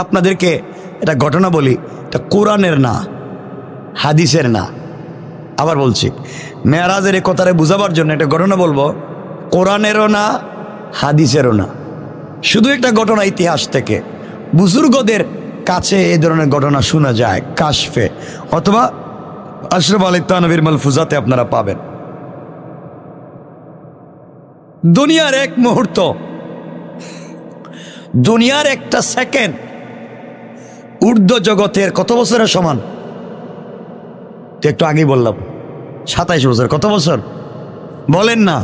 আপনাদেরকে এটা ঘটনা বলি, এটা কোরআনের না, হাদিসের না। আবার বলছি, মেরাজের এই কথাটা বোঝাবার জন্য একটা ঘটনা বলবো, কোরআনেরও না, হাদিসেরও না, শুধু একটা ঘটনা ইতিহাস থেকে। বুজুর্গদের কাছে এই ধরনের ঘটনা শোনা যায় কাশফে অথবা আশরাফ আলী থানভীর মালফুজাতে আপনারা পাবেন। দুনিয়ার এক মুহূর্ত, দুনিয়ার একটা সেকেন্ড ঊর্ধ্ব জগতের কত বছরের সমান? তো একটু আগেই বললাম 27 বছর। কত বছর বলেন না?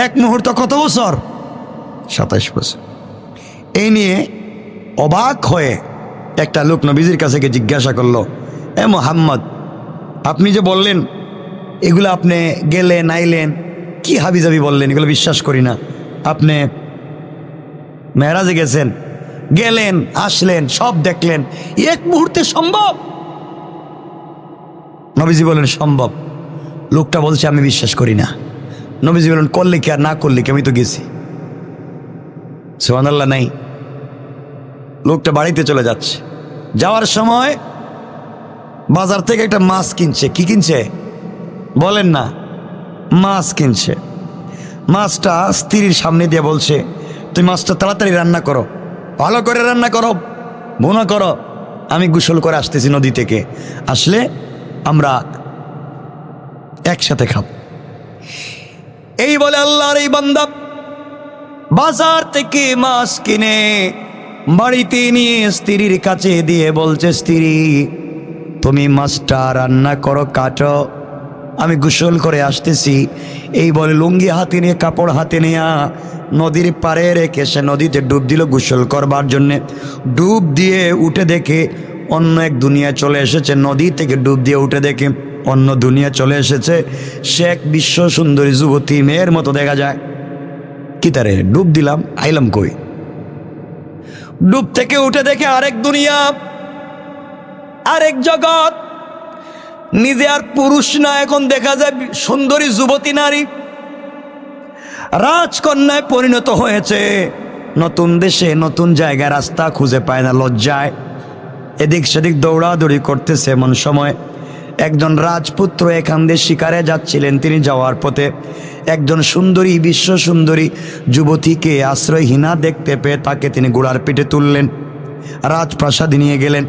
এক মুহূর্ত কত বছর? 27 বছর। এই নিয়ে অবাক হয়ে একটা লোক নবীজির কাছে গিয়ে জিজ্ঞাসা করলো, এ মুহাম্মদ, আপনি যে বললেন এগুলো আপনি গেলেন আইলেন, কি হাবিজাবি বললেন, এগুলো বিশ্বাস করি না। আপনি মেরাজে গেছেন, গেলেন আসলেন, সব দেখলেন, এক মুহূর্তে সম্ভব? নবীজি বলেন সম্ভব। লোকটা বলছে আমি বিশ্বাস করি না। নবীজি বলেন করলে কি আর না করলে কি, আমি তো গেছি। সুবহানাল্লাহ নাই। লোকটা বাড়িতে চলে যাচ্ছে, যাওয়ার সময় বাজার থেকে একটা মাছ কিনছে। কি কিনছে বলেন না? মাছ কিনছে। মাছটা স্ত্রীর সামনে দিয়ে বলছে, তুমি মাছটা তাড়াতাড়ি রান্না করো, ভালো করে রান্না করো, ভুনা করো, আমি গোসল করে আসতেছি নদী থেকে, আসলে আমরা একসাথে খাব। এই বলে আল্লাহর এই বান্দা বাজার থেকে মাছ কিনে বাড়িতে নিয়ে স্ত্রীর কাছে দিয়ে বলছে, স্ত্রী তুমি মাছটা রান্না করো, কাটো, আমি গোসল করে আসতেছি। এই বলে লুঙ্গি হাতে নিয়ে, কাপড় হাতে নিয়ে নদীর পাড়ে রেখে সে নদীতে ডুব দিল গোসল করবার জন্যে। ডুব দিয়ে উঠে দেখে অন্য এক দুনিয়া চলে এসেছে। নদী থেকে ডুব দিয়ে উঠে দেখে অন্য দুনিয়া চলে এসেছে। সে এক বিশ্ব সুন্দরী যুবতী, মেয়ের মতো দেখা যায়। কি তারে ডুব দিলাম, আইলাম কই? ডুব থেকে উঠে দেখে আরেক দুনিয়া, আরেক জগৎ। নিজে আর পুরুষ না, এখন দেখা যায় সুন্দরী যুবতী নারী রাজকন্যায় পরিণত হয়েছে। নতুন দেশে নতুন জায়গায় রাস্তা খুঁজে পায় না, লজ্জায় এদিক সেদিক দৌড়াদৌড়ি করতেছে। এমন সময় একজন রাজপুত্র এখান দিয়ে শিকারে যাচ্ছিলেন। তিনি যাওয়ার পথে একজন সুন্দরী, বিশ্ব সুন্দরী যুবতীকে আশ্রয়হীনা দেখতে পেয়ে তাকে তিনি ঘোড়ার পিঠে তুললেন, রাজপ্রাসাদে নিয়ে গেলেন।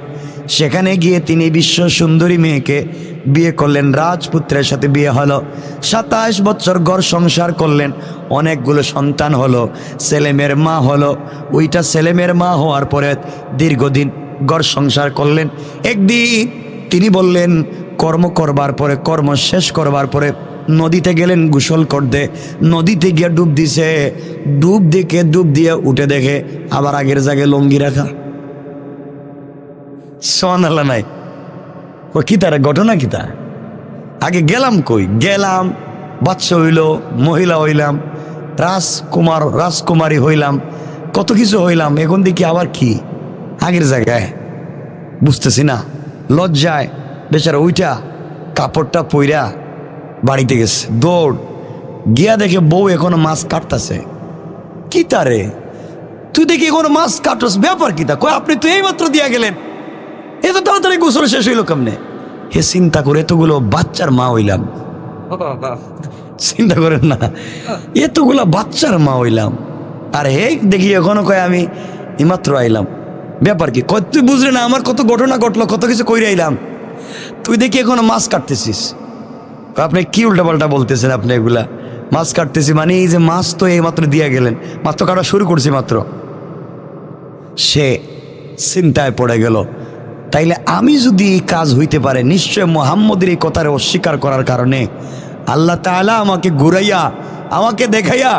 সেখানে গিয়ে তিনি বিশ্ব সুন্দরী মেয়েকে বিয়ে করলেন। রাজপুত্রের সাথে বিয়ে হলো। 27 বছর ঘর সংসার করলেন, অনেকগুলো সন্তান হলো, ছেলেমেয়ের মা হলো। ওইটা ছেলেমেয়ের মা হওয়ার পরে দীর্ঘদিন ঘর সংসার করলেন। একদিন তিনি বললেন, কর্ম করবার পরে, কর্ম শেষ করবার পরে নদীতে গেলেন গোসল করতে। নদীতে গিয়ে ডুব দিছে। ডুব দিয়ে উঠে দেখে আবার আগের জায়গায় লুঙ্গি রাখা। সুবহানাল্লাহ নাই। ও কি তার ঘটনা? কি তা আগে গেলাম কই? গেলাম, বাচ্চা হইল, মহিলা হইলাম, রাজকুমারী হইলাম, কত কিছু হইলাম। এখন দেখি আবার কি আগের জায়গায়, বুঝতেছি না। লজ্জায় বেচারা ওইটা কাপড়টা পইরা বাড়িতে গেছে। দৌড় গিয়া দেখে বউ এখনো মাছ কাটতেছে। কি তারে তুই দেখি এখনো মাছ কাটস, ব্যাপার কি তা? কই আপনি তো এই মাত্র দিয়া গেলেন, এত তাড়াতাড়ি গোসল শেষ হইল কেমনে? হে চিন্তা করে এতগুলো বাচ্চার মা হইলাম। চিন্তা করেন না, এতগুলা বাচ্চার মা হইলাম, আর হে দেখি এখনো কয় আমি এইমাত্র আইলাম। ব্যাপার কি? কয় তুই বুঝলি না আমার কত ঘটনা ঘটলো, কত কিছু কইরে আইলাম, তুই দেখি এখনো মাছ কাটতেছিস। আপনি কি উল্টাপাল্টা বলতেছেন? আপনি এগুলা মাছ কাটতেছি মানে এই যে মাছ তো এই মাত্র দিয়া গেলেন, মাত্র কাটা শুরু করছি মাত্র। সে চিন্তায় পড়ে গেল, তাইলে আমি যদি এই কাজ হইতে পারে, নিশ্চয় মুহাম্মদের এই কথারে অস্বীকার করার কারণে আল্লাহ তাআলা আমাকে ঘুরাইয়া, আমাকে দেখাইয়া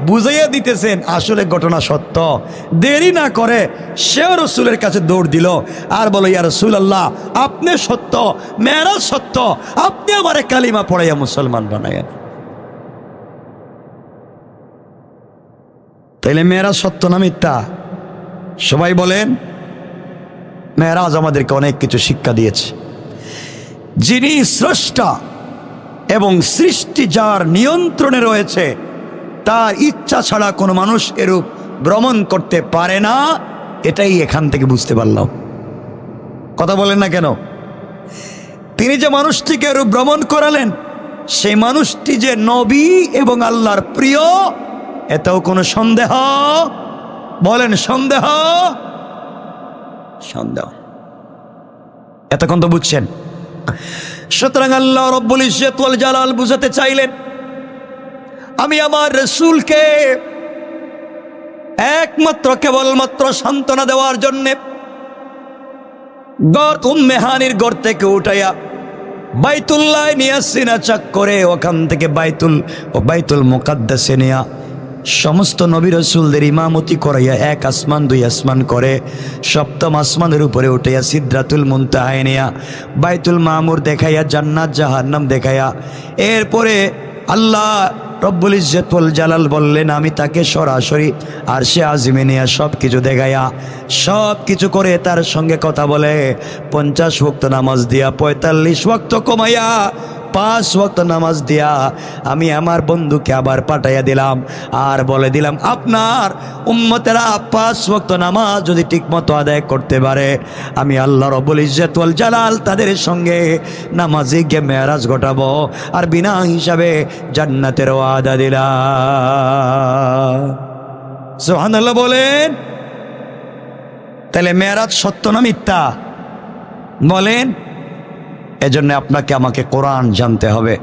বুঝাইয়া দিতেছেন আসলে ঘটনা সত্য। দেরি না করে সেও রসুলের কাছে দৌড় দিল আর বলো, ইয়া রাসূলুল্লাহ, আপনি সত্য, মেরাজ সত্য, আপনি আমারে কালিমা পড়াইয়া মুসলমান বানাইয়া। তাইলে মেরাজ সত্য না মিথ্যা? সবাই বলেন। মেরাজ আমাদেরকে অনেক কিছু শিক্ষা দিয়েছে। যিনি স্রষ্টা এবং সৃষ্টি যার নিয়ন্ত্রণে রয়েছে, তার ইচ্ছা ছাড়া কোনো মানুষ এরূপ ভ্রমণ করতে পারে না এটাই এখান থেকে বুঝতে পারলাম। কথা বলেন না কেন? তিনি যে মানুষটিকে ভ্রমণ করালেন, সেই মানুষটি যে নবী এবং আল্লাহর প্রিয়, এতেও কোনো সন্দেহ? বলেন সন্দেহ? সন্দেহ? এতক্ষণ তো বুঝছেন। সুতরাং আল্লাহ রব্বুল ইজ্জত ওয়াল জালাল বুঝাতে চাইলেন, আমি আমার রাসূলকে একমাত্র কেবলমাত্র সান্ত্বনা দেওয়ার জন্যে উম্মে হানির ঘর থেকে উঠাইয়া বাইতুল্লাহ নিয়ে সিনা চাক করে ওখান থেকে বাইতুল মুকাদ্দাসে নিয়া সমস্ত নবী রাসূলদের ইমামতি করাইয়া এক আসমান দুই আসমান করে সপ্তম আসমানের উপরে উঠাইয়া সিদরাতুল মুনতাহায় নিয়া বাইতুল মামুর দেখাইয়া জান্নাত জাহান্নাম দেখাইয়া এরপরে আল্লাহ রব্বুল ইজ্জত ওয়াল জালাল বললেন, আমি তাকে সরাসরি আরশে আজিমে নিয়ে সব কিছু দেখাইয়া সব কিছু করে তার সঙ্গে কথা বলে 50 ওয়াক্ত নামাজ দিয়া 45 ওয়াক্ত কমাইয়া 5 ওয়াক্ত নামাজ দিয়া আমি আমার বন্ধুকে আবার পাঠাইয়া দিলাম আর বলে দিলাম, আপনার উম্মতেরা 5 ওয়াক্ত নামাজ যদি ঠিকমতো আদায় করতে পারে, আমি আল্লাহ রব্বুল ইজ্জত ওয়াল জালাল তাদের সঙ্গে নামাজে গিয়ে মেরাজ ঘটাবো আর বিনা হিসাবে জান্নাতের ওয়াদা দিলাম। সুবহানাল্লাহ বলেন। তাহলে মেরাজ সত্য না মিথ্যা? বলেন। এজন্য আপনাকে আমাকে কোরআন জানতে হবে,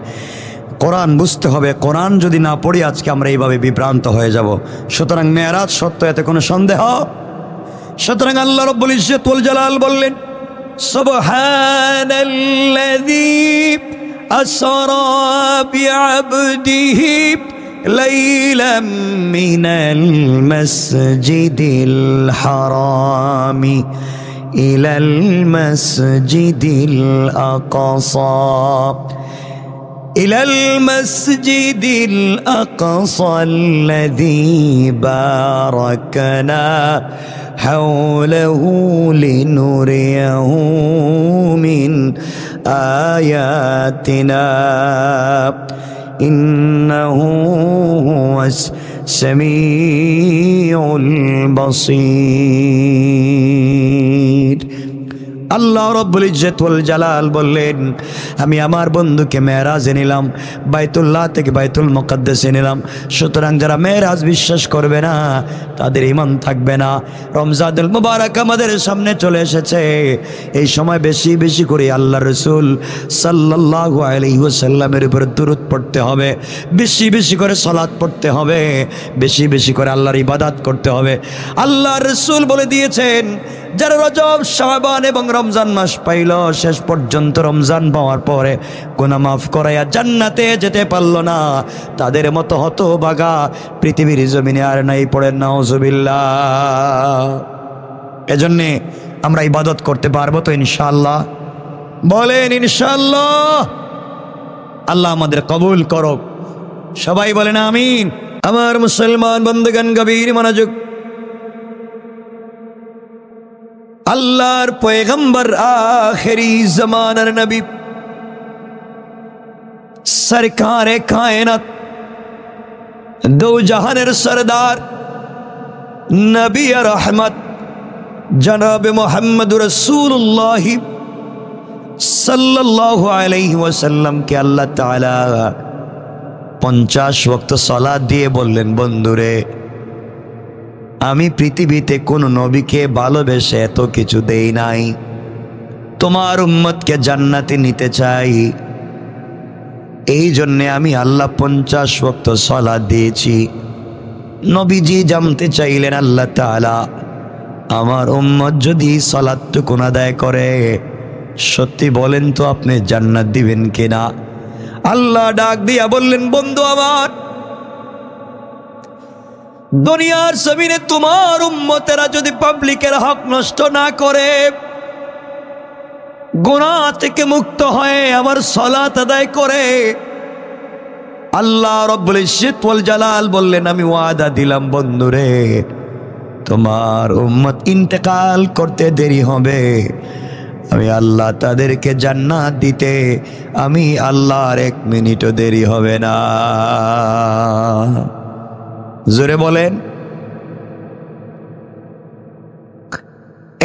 কোরআন বুঝতে হবে। কোরআন যদি না পড়ি আজকে আমরা এইভাবে বিভ্রান্ত হয়ে যাব। সুতরাং মেরাজ সত্য, এতে কোনো সন্দেহ? সুতরাং আল্লাহ রাব্বুল ইজ্জত ওয়াল জালাল বললেন, সুবহানাল্লাযী আসরা বিআবদিহি লাইলাম মিনাল মাসজিদিল হারামি إلى المسجد الأقصى الذي باركنا حوله لنريه من آياتنا إنه هو السميع البصير। আল্লাহ রাব্বুল ইজ্জত ওয়াল জালাল বললেন, আমি আমার বন্ধুকে মেরাজে নিলাম, বাইতুল্লাহ থেকে বাইতুল মুকাদ্দাসে নিলাম। সুতরাং যারা মেরাজ বিশ্বাস করবে না তাদের ঈমান থাকবে না। রমজানুল মুবারক আমাদের সামনে চলে এসেছে, এই সময় বেশি বেশি করে আল্লাহর রাসূল সাল্লাল্লাহু আলাইহি ওয়াসাল্লামের উপর দুরূদ পড়তে হবে, বেশি বেশি করে সালাত পড়তে হবে, বেশি বেশি করে আল্লাহর ইবাদত করতে হবে। আল্লাহর রাসূল বলে দিয়েছেন, যারা রজব শাবান এবং রমজান মাস পাইল, শেষ পর্যন্ত রমজান পাওয়ার পরে গুনাহ মাফ করাইয়া জান্নাতে যেতে পারল না, তাদের মতো হতভাগা পৃথিবীর জমিনে আর নাই। পড়েন নাউজুবিল্লাহ। এজন্যে আমরা ইবাদত করতে পারবো তো ইনশাআল্লাহ? বলেন ইনশাআল্লাহ। আল্লাহ আমাদের কবুল করুক, সবাই বলেন আমিন। আমার মুসলমান বন্ধুগণ, গভীর মনোযোগ। আল্লাহর পয়গম্বর, আখেরি জামানার নবী, সরকারে কায়নাত, দো জাহানের সরদার, নবী রহমত জনাব মুহাম্মদ রাসূলুল্লাহ সাল্লাল্লাহু আলাইহি ওয়াসাল্লাম কে আল্লাহ তাআলা 50 ওয়াক্ত সালাত দিয়ে বললেন, বন্ধুরে, আমি পৃথিবীতে কোন নবীকে ভালোবেসে এত কিছু দেই নাই, তোমার উম্মতকে জান্নাতে নিতে চাই, এই জন্যে আমি আল্লাহ 50 ওয়াক্ত সালাত দিয়েছি। নবীজি জানতে চাইলেন, আল্লাহ তাআলা আমার উম্মত যদি সালাতটুকু আদায় করে, সত্যি বলেন তো আপনি জান্নাত দিবেন কিনা? আল্লাহ ডাক দিয়া বললেন, বন্ধু আমার, দুনিয়ার জমিনে তোমার উম্মতেরা যদি পাবলিকের হক নষ্ট না করে, গুনাহ থেকে মুক্ত হয়ে আমার সালাত আদায় করে, আল্লাহ রাব্বুল ইজ্জত ওয়াল জালাল বললেন, আমি ওয়াদা দিলাম বন্ধুরে, তোমার উম্মত ইন্তেকাল করতে দেরি হবে, আমি আল্লাহ তাদেরকে জান্নাত দিতে আমি আল্লাহর 1 মিনিটও দেরি হবে না। জোরে বলেন।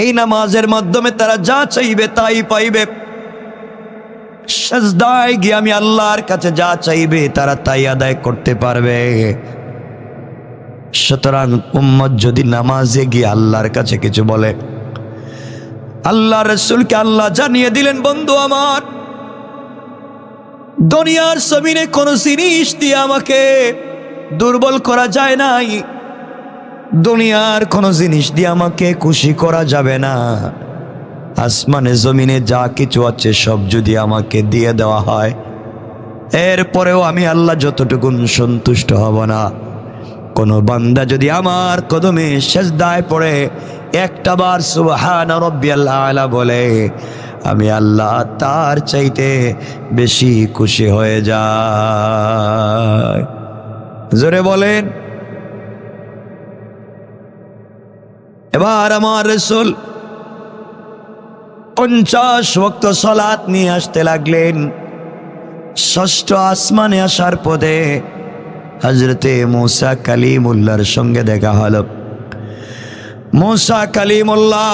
এই নামাজের মাধ্যমে তারা যা চাইবে তাই পাইবে। সিজদায় গিয়ে আমি আল্লাহর কাছে যা চাইবে তারা তাই আদায় করতে পারবে। সুতরাং উম্মত যদি নামাজে গিয়ে আল্লাহর কাছে কিছু বলে, আল্লাহ রাসূলকে আল্লাহ জানিয়ে দিলেন, বন্ধু আমার, দুনিয়ার জমিনে কোন জিনিস দিয়ে আমাকে দুর্বল করা যায় নাই, দুনিয়ার কোন জিনিস দিয়ে আমাকে খুশি করা যাবে না। আসমানে জমিনে যা কিছু আছে সব যদি আমাকে দিয়ে দেওয়া হয়, এরপরেও আমি আল্লাহ যতটুকু সন্তুষ্ট হব না। কোন বান্দা যদি আমার কদমে সিজদায় পড়ে একটা বার সুবহান রাব্বিয়াল আলা বলে, আমি আল্লাহ তার চাইতে বেশি খুশি হয়ে যায়। জোরে বলেন। এবার আমার রাসূল 50 ওয়াক্ত সালাত নিয়ে আসতে লাগলেন। ষষ্ঠ আসমানে আসার পথে হযরতে মুসা কালিমুল্লাহর সঙ্গে দেখা হলো। মুসা কালিমুল্লাহ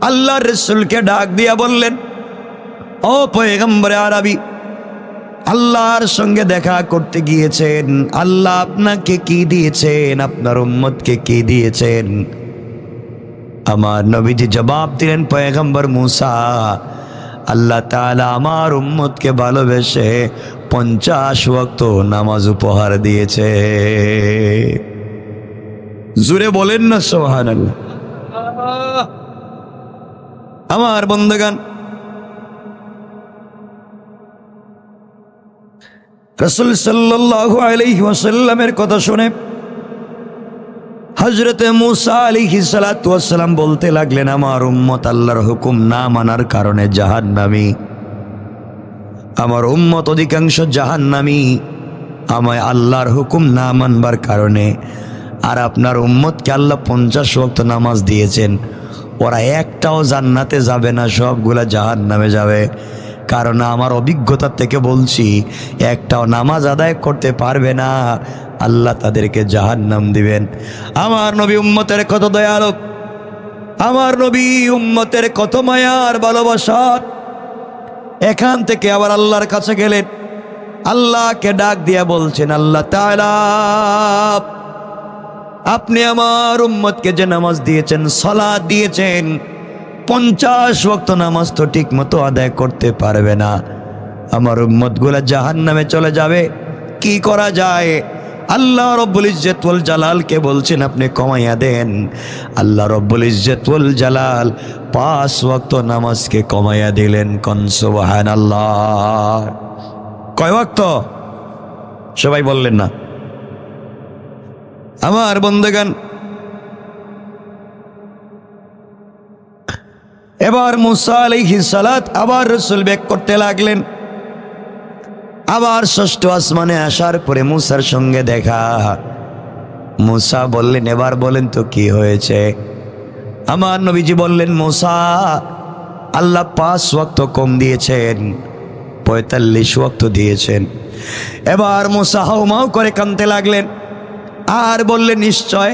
আল্লাহর রাসূলকে ডাক দিয়া বললেন, ও পয়গম্বরে আরবি, আল্লাহর সঙ্গে দেখা করতে গিয়েছেন, আল্লাহ আপনাকে কি দিয়েছেন, আপনার উম্মতকে কি দিয়েছেন? আমার নবীজি জবাব দিলেন, পয়গম্বর মুসা, আল্লাহ তাআলা আমার উম্মতকে ভালোবেসে 50 ওয়াক্ত নামাজ উপহার দিয়েছে। জোরে বলেন না সুবহানাল্লাহ। আমার বন্ধুগণ, রাসূল সাল্লাল্লাহু আলাইহি ওয়াসাল্লামের কথা শুনে হযরতে মুসা আলাইহিস সালাতু ওয়াস সালাম বলতে লাগলেন, আমার উম্মত আল্লাহর হুকুম না মানার কারণে জাহান্নামী, আমার উম্মত অধিকাংশ জাহান্নামী আমায় আল্লাহর হুকুম না মানবার কারণে। আর আপনার উম্মতকে আল্লাহ 50 ওয়াক্ত নামাজ দিয়েছেন, ওরা একটাও জান্নাতে যাবে না, সবগুলা জাহান্নামে যাবে। কারণ আমার অভিজ্ঞতা থেকে বলছি, একটাও নামাজ আদায় করতে পারবে না, আল্লাহ তাদেরকে জাহান্নাম দিবেন। আমার নবী উম্মতের কত দয়ালু, আমার নবী উম্মতের কত মায়ার ভালোবাসা। এখান থেকে আবার আল্লাহর কাছে গেলেন, আল্লাহকে ডাক দিয়া বলছেন, আল্লাহ তাআলা, আপনি আমার উম্মতকে যে নামাজ দিয়েছেন, সালাত দিয়েছেন, 50 ওয়াক্ত নামাজ তো ঠিক মতো আদায় করতে পারবে না, আমার উম্মতগুলা জাহান্নামে চলে যাবে, কি করা যায়? আল্লাহ রব্বুল ইজ্জত ওয়াল জালালকে বলছেন, আপনি কমাইয়া দেন। আল্লাহ রব্বুল ইজ্জত ওয়াল জালাল 5 ওয়াক্ত নামাজকে কমাইয়া দিলেন। কোন সুবহানাল্লাহ। কয় ওয়াক্ত? সবাই বললেন না। আমার বন্ধুগণ, এবার মুসা আলাইহিস সালাত আবার রাসূল বেক করতে লাগলেন। আবার ষষ্ঠ আসমানে আসার পরে মুসার সঙ্গে দেখা। মুসা বললেন, এবার বলেন তো কি হয়েছে? আমার নবীজি বললেন, মুসা, আল্লাহ 5 ওয়াক্ত কম দিয়েছেন, 45 ওয়াক্ত দিয়েছেন। এবার মুসা হাউমাউ করে কাঁদতে লাগলেন আর বললেন, নিশ্চয়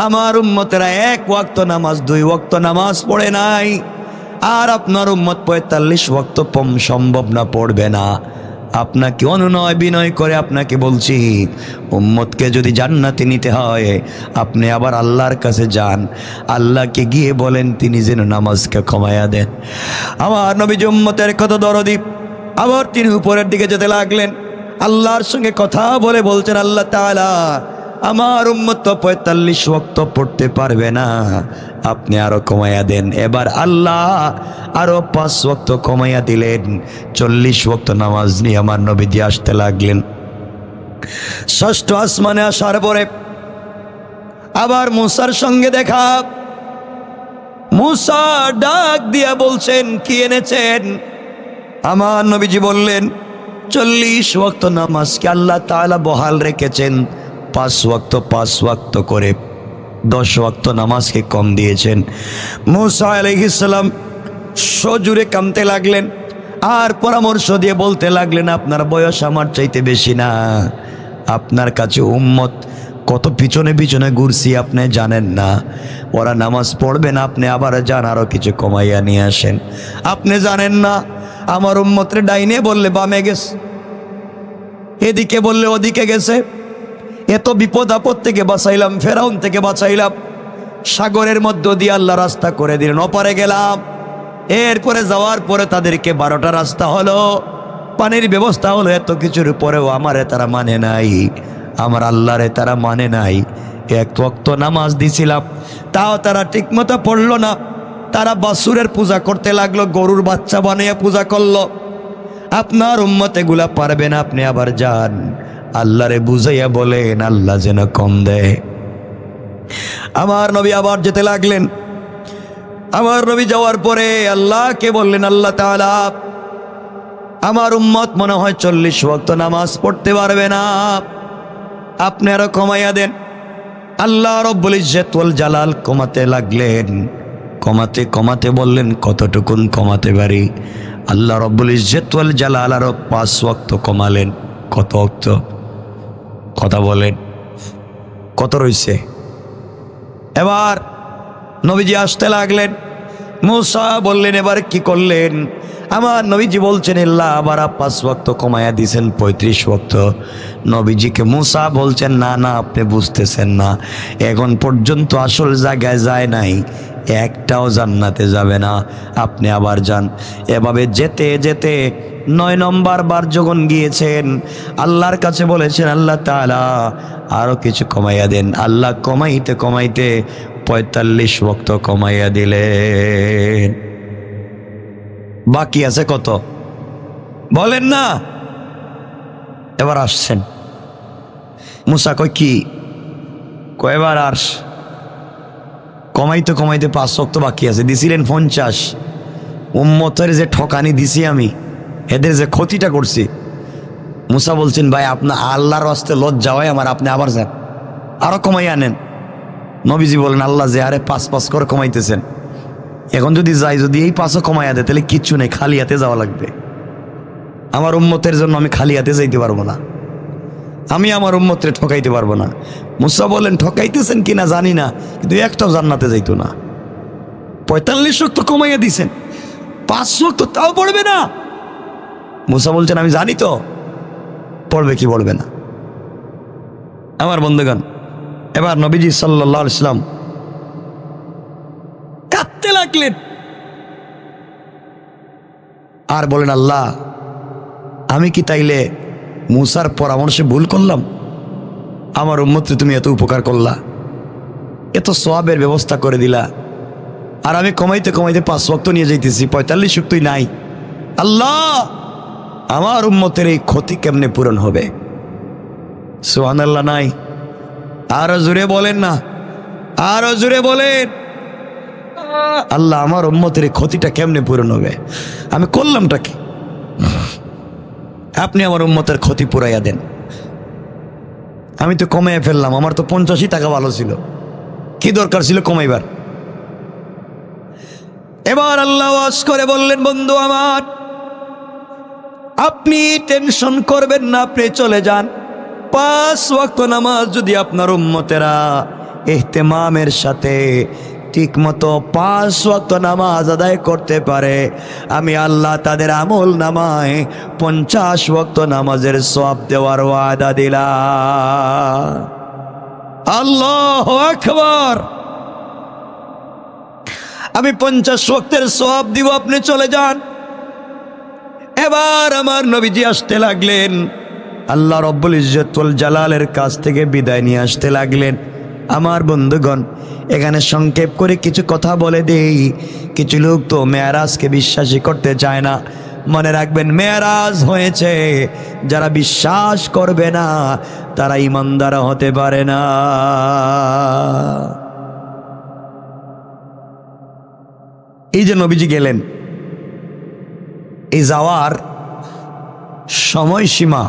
আমার উম্মতেরা 1 ওয়াক্ত নামাজ 2 ওয়াক্ত নামাজ পড়ে নাই, আর আপনার উম্মত 45 ওয়াক্ত সম্ভব না, পড়বে না। আপনাকে অনুনয় বিনয় করে আপনাকে বলছি, উম্মতকে যদি জান্নাতে নিতে হয়, আপনি আবার আল্লাহর কাছে যান, আল্লাহকে গিয়ে বলেন তিনি যেন নামাজকে কমায়া দেন। আমার নবী উম্মতের কত দরদি। আবার তিনি উপরের দিকে যেতে লাগলেন, আল্লাহর সঙ্গে কথা বলে বলছেন, আল্লাহ তাআলা, আমার উম্মত তো 45 ওয়াক্ত পড়তে পারবে না, আপনি আরো কমাইয়া দেন। এবার আল্লাহ আরো 5 ওয়াক্ত কমাইয়া দিলেন। 40 ওয়াক্ত নামাজ নিয়ে আমার নবীজি আসতে লাগলেন। ষষ্ঠ আসমানে আসার পরে আবার মুসার সঙ্গে দেখা। মুসা ডাক দিয়া বলছেন, কি এনেছেন? আমার নবীজি বললেন, 40 ওয়াক্ত নামাজকে আল্লাহ তাআলা বহাল রেখেছেন, 5 ওয়াক্ত করে 10 ওয়াক্ত নামাজকে কম দিয়েছেন। মুসা আলাইহিস সালাম সজোরে কাঁদতে লাগলেন আর পরামর্শ দিয়ে বলতে লাগলেন, আপনার বয়স আমার চাইতে বেশি না, আপনার কাছে উম্মত কত পিছনে পিছনে ঘুরছি আপনি জানেন না। ওরা নামাজ পড়বেন, আপনি আবার যান আরো কিছু কমাইয়া নিয়ে আসেন। আপনি জানেন না আমার উম্মতরে ডাইনে বললে বামে গেছে, এদিকে বললে ওদিকে গেছে। এত বিপদ আপদ থেকে বাঁচাইলাম, ফেরাউন থেকে বাঁচাইলাম, সাগরের মধ্য দিয়ে আল্লাহ রাস্তা করে দিলেন, ওপারে গেলাম। এরপরে যাওয়ার পরে তাদেরকে 12টা রাস্তা হলো, পানির ব্যবস্থা হলো, এত কিছুর পরেও আমারে তারা মানে নাই, আমার আল্লাহরে তারা মানে নাই। এক ওয়াক্ত নামাজ দিছিলাম, তাও তারা ঠিকমতো পড়লো না। তারা বাছুরের পূজা করতে লাগলো, গরুর বাচ্চা বানিয়ে পূজা করলো। আপনার উম্মত এগুলা পারবে না, আপনি আবার যান আল্লাহরে বুঝাইয়া বলেন, আল্লাহ যেন কম দেয়। আমার নবী আবার যেতে লাগলেন। আমার নবী যাওয়ার পরে আল্লাহকে বললেন, আল্লাহ তাআলা আমার উম্মত মনে হয় 40 ওয়াক্ত নামাজ পড়তে পারবে না, আপনি আরো কমাইয়া দেন। আল্লাহ রব্বুল ইজ্জত ওয়াল জালাল কমাতে লাগলেন, কমাতে কমাতে বললেন, কতটুকুন কমাতে পারি? আল্লাহ রব্বুল ইজ্জত ওয়াল জালাল আরো 5 ওয়াক্ত কমালেন। কত ওয়াক্ত? কথা বলেন, কত রইছে? এবার নবীজি আসতে লাগলেন। মূসা বললেন, এবার কি করলেন? আমার নবীজি বলছেন, আল্লাহ আবার 5 ওয়াক্ত কমায়া দিয়েছেন, 35 ওয়াক্ত। নবীজিকে মূসা বলছেন, না না, আপনি বুঝতেছেন না, এখন পর্যন্ত আসল জায়গায় যায় নাই, একটাও জান্নাতে যাবে না, আপনি আবার যান। এভাবে যেতে যেতে 9 নম্বর বার যখন গিয়েছেন, আল্লাহর কাছে বলেছেন, আল্লাহ তাআলা আরো কিছু কমাইয়া দেন। আল্লাহ কমাইতে কমাইতে 45 ওয়াক্ত কমাইয়া দিলেন। বাকি আছে কত বলেন না? এবার আসছেন। মূসা কয় কি? কয়বার আস? কমাইতে কমাইতে 5 ওয়াক্ত বাকি আছে। দিছিলেন 50। উম্মতের যে ঠকানি দিছি আমি, এদের যে ক্ষতিটা করছি। মূসা বলছেন, ভাই আপনার আল্লাহর হস্তে লজ্জা হয় আমার, আপনি আবার যান, আরো কমাই আনেন। নবীজি বলেন, আল্লাহ যে আরে 5 করে কমাইতেছেন, এখন যদি যাই, যদি এই 5ও কমাইয়া দেয়, তাহলে কিচ্ছু নেই, খালি হাতে যাওয়া লাগবে। আমার উম্মতের জন্য আমি খালি হাতে যাইতে পারবো না, আমি আমার উম্মতরে ঠকাইতে পারবো না। মূসা বলেন, ঠকাইতেছেন কিনা জানি না, কিন্তু একটাও জান্নাতে যাইতো না। 45 ওয়াক্ত কমাইয়া দিছেন, 5 ওয়াক্ত তাও পড়বে না। মূসা বলছেন, আমি জানি তো, পড়বে কি পড়বে না। আমার বন্ধুগণ, এবার নবীজি সাল্লাল্লাহু আলাইহি ওয়াসাল্লাম কাঁদতে লাগলেন আর বলেন, আল্লাহ আমি কি তাইলে মূসার পরামর্শে ভুল করলাম? আমার উম্মতকে তুমি এত উপকার করলা, এত সওয়াবের ব্যবস্থা করে দিলা, আর আমি কমাইতে কমাইতে 5 ওয়াক্ত নিয়ে যাইতেছি, 45 ওয়াক্তই নাই। আল্লাহ আমার উম্মতের এই ক্ষতি কেমনে পূরণ হবে? সুবহানাল্লাহ নাই? আরো জোরে বলেন না, আরো জোরে বলেন। আল্লাহ আমার উম্মতের এই ক্ষতিটা কেমনে পূরণ হবে? আমি করলামটা কি? আপনি আমার উম্মতের ক্ষতি পুরাইয়া দেন। আমি তো কমাইয়া ফেললাম, আমার তো 85 টাকা ভালো ছিল, কি দরকার ছিল কমাইবার? এবার আল্লাহ ওয়াজ করে বললেন, বন্ধু আমার, আপনি টেনশন করবেন না, আপনি চলে যান। 5 ওয়াক্ত নামাজ যদি আপনার উম্মতেরা ইহতিমামের সাথে ঠিক মতো 5 ওয়াক্ত নামাজ আদায় করতে পারে, আমি আল্লাহ তাদের আমল নামায় 50 ওয়াক্ত নামাজের সওয়াব দেওয়ার ওয়াদা দিলাম। আল্লাহু আকবার। আমি 50 ওয়াক্তের সওয়াব দিব, আপনি চলে যান। এবার আমার নবীজি আসতে লাগলেন, আল্লাহ রব্বুল ইজ্জত ওয়াল জালালের কাছ থেকে বিদায় নিয়ে আসতে লাগলেন। আমার বন্ধুগণ, এখানে সংক্ষেপ করে কিছু কথা বলে দেই। কিছু লোক তো মেরাজকে বিশ্বাসই করতে চায় না। মনে রাখবেন, মেরাজ হয়েছে, যারা বিশ্বাস করবে না তারা ঈমানদার হতে পারে না। এই যে নবীজি গেলেন, এই যাওয়ার সময়সীমা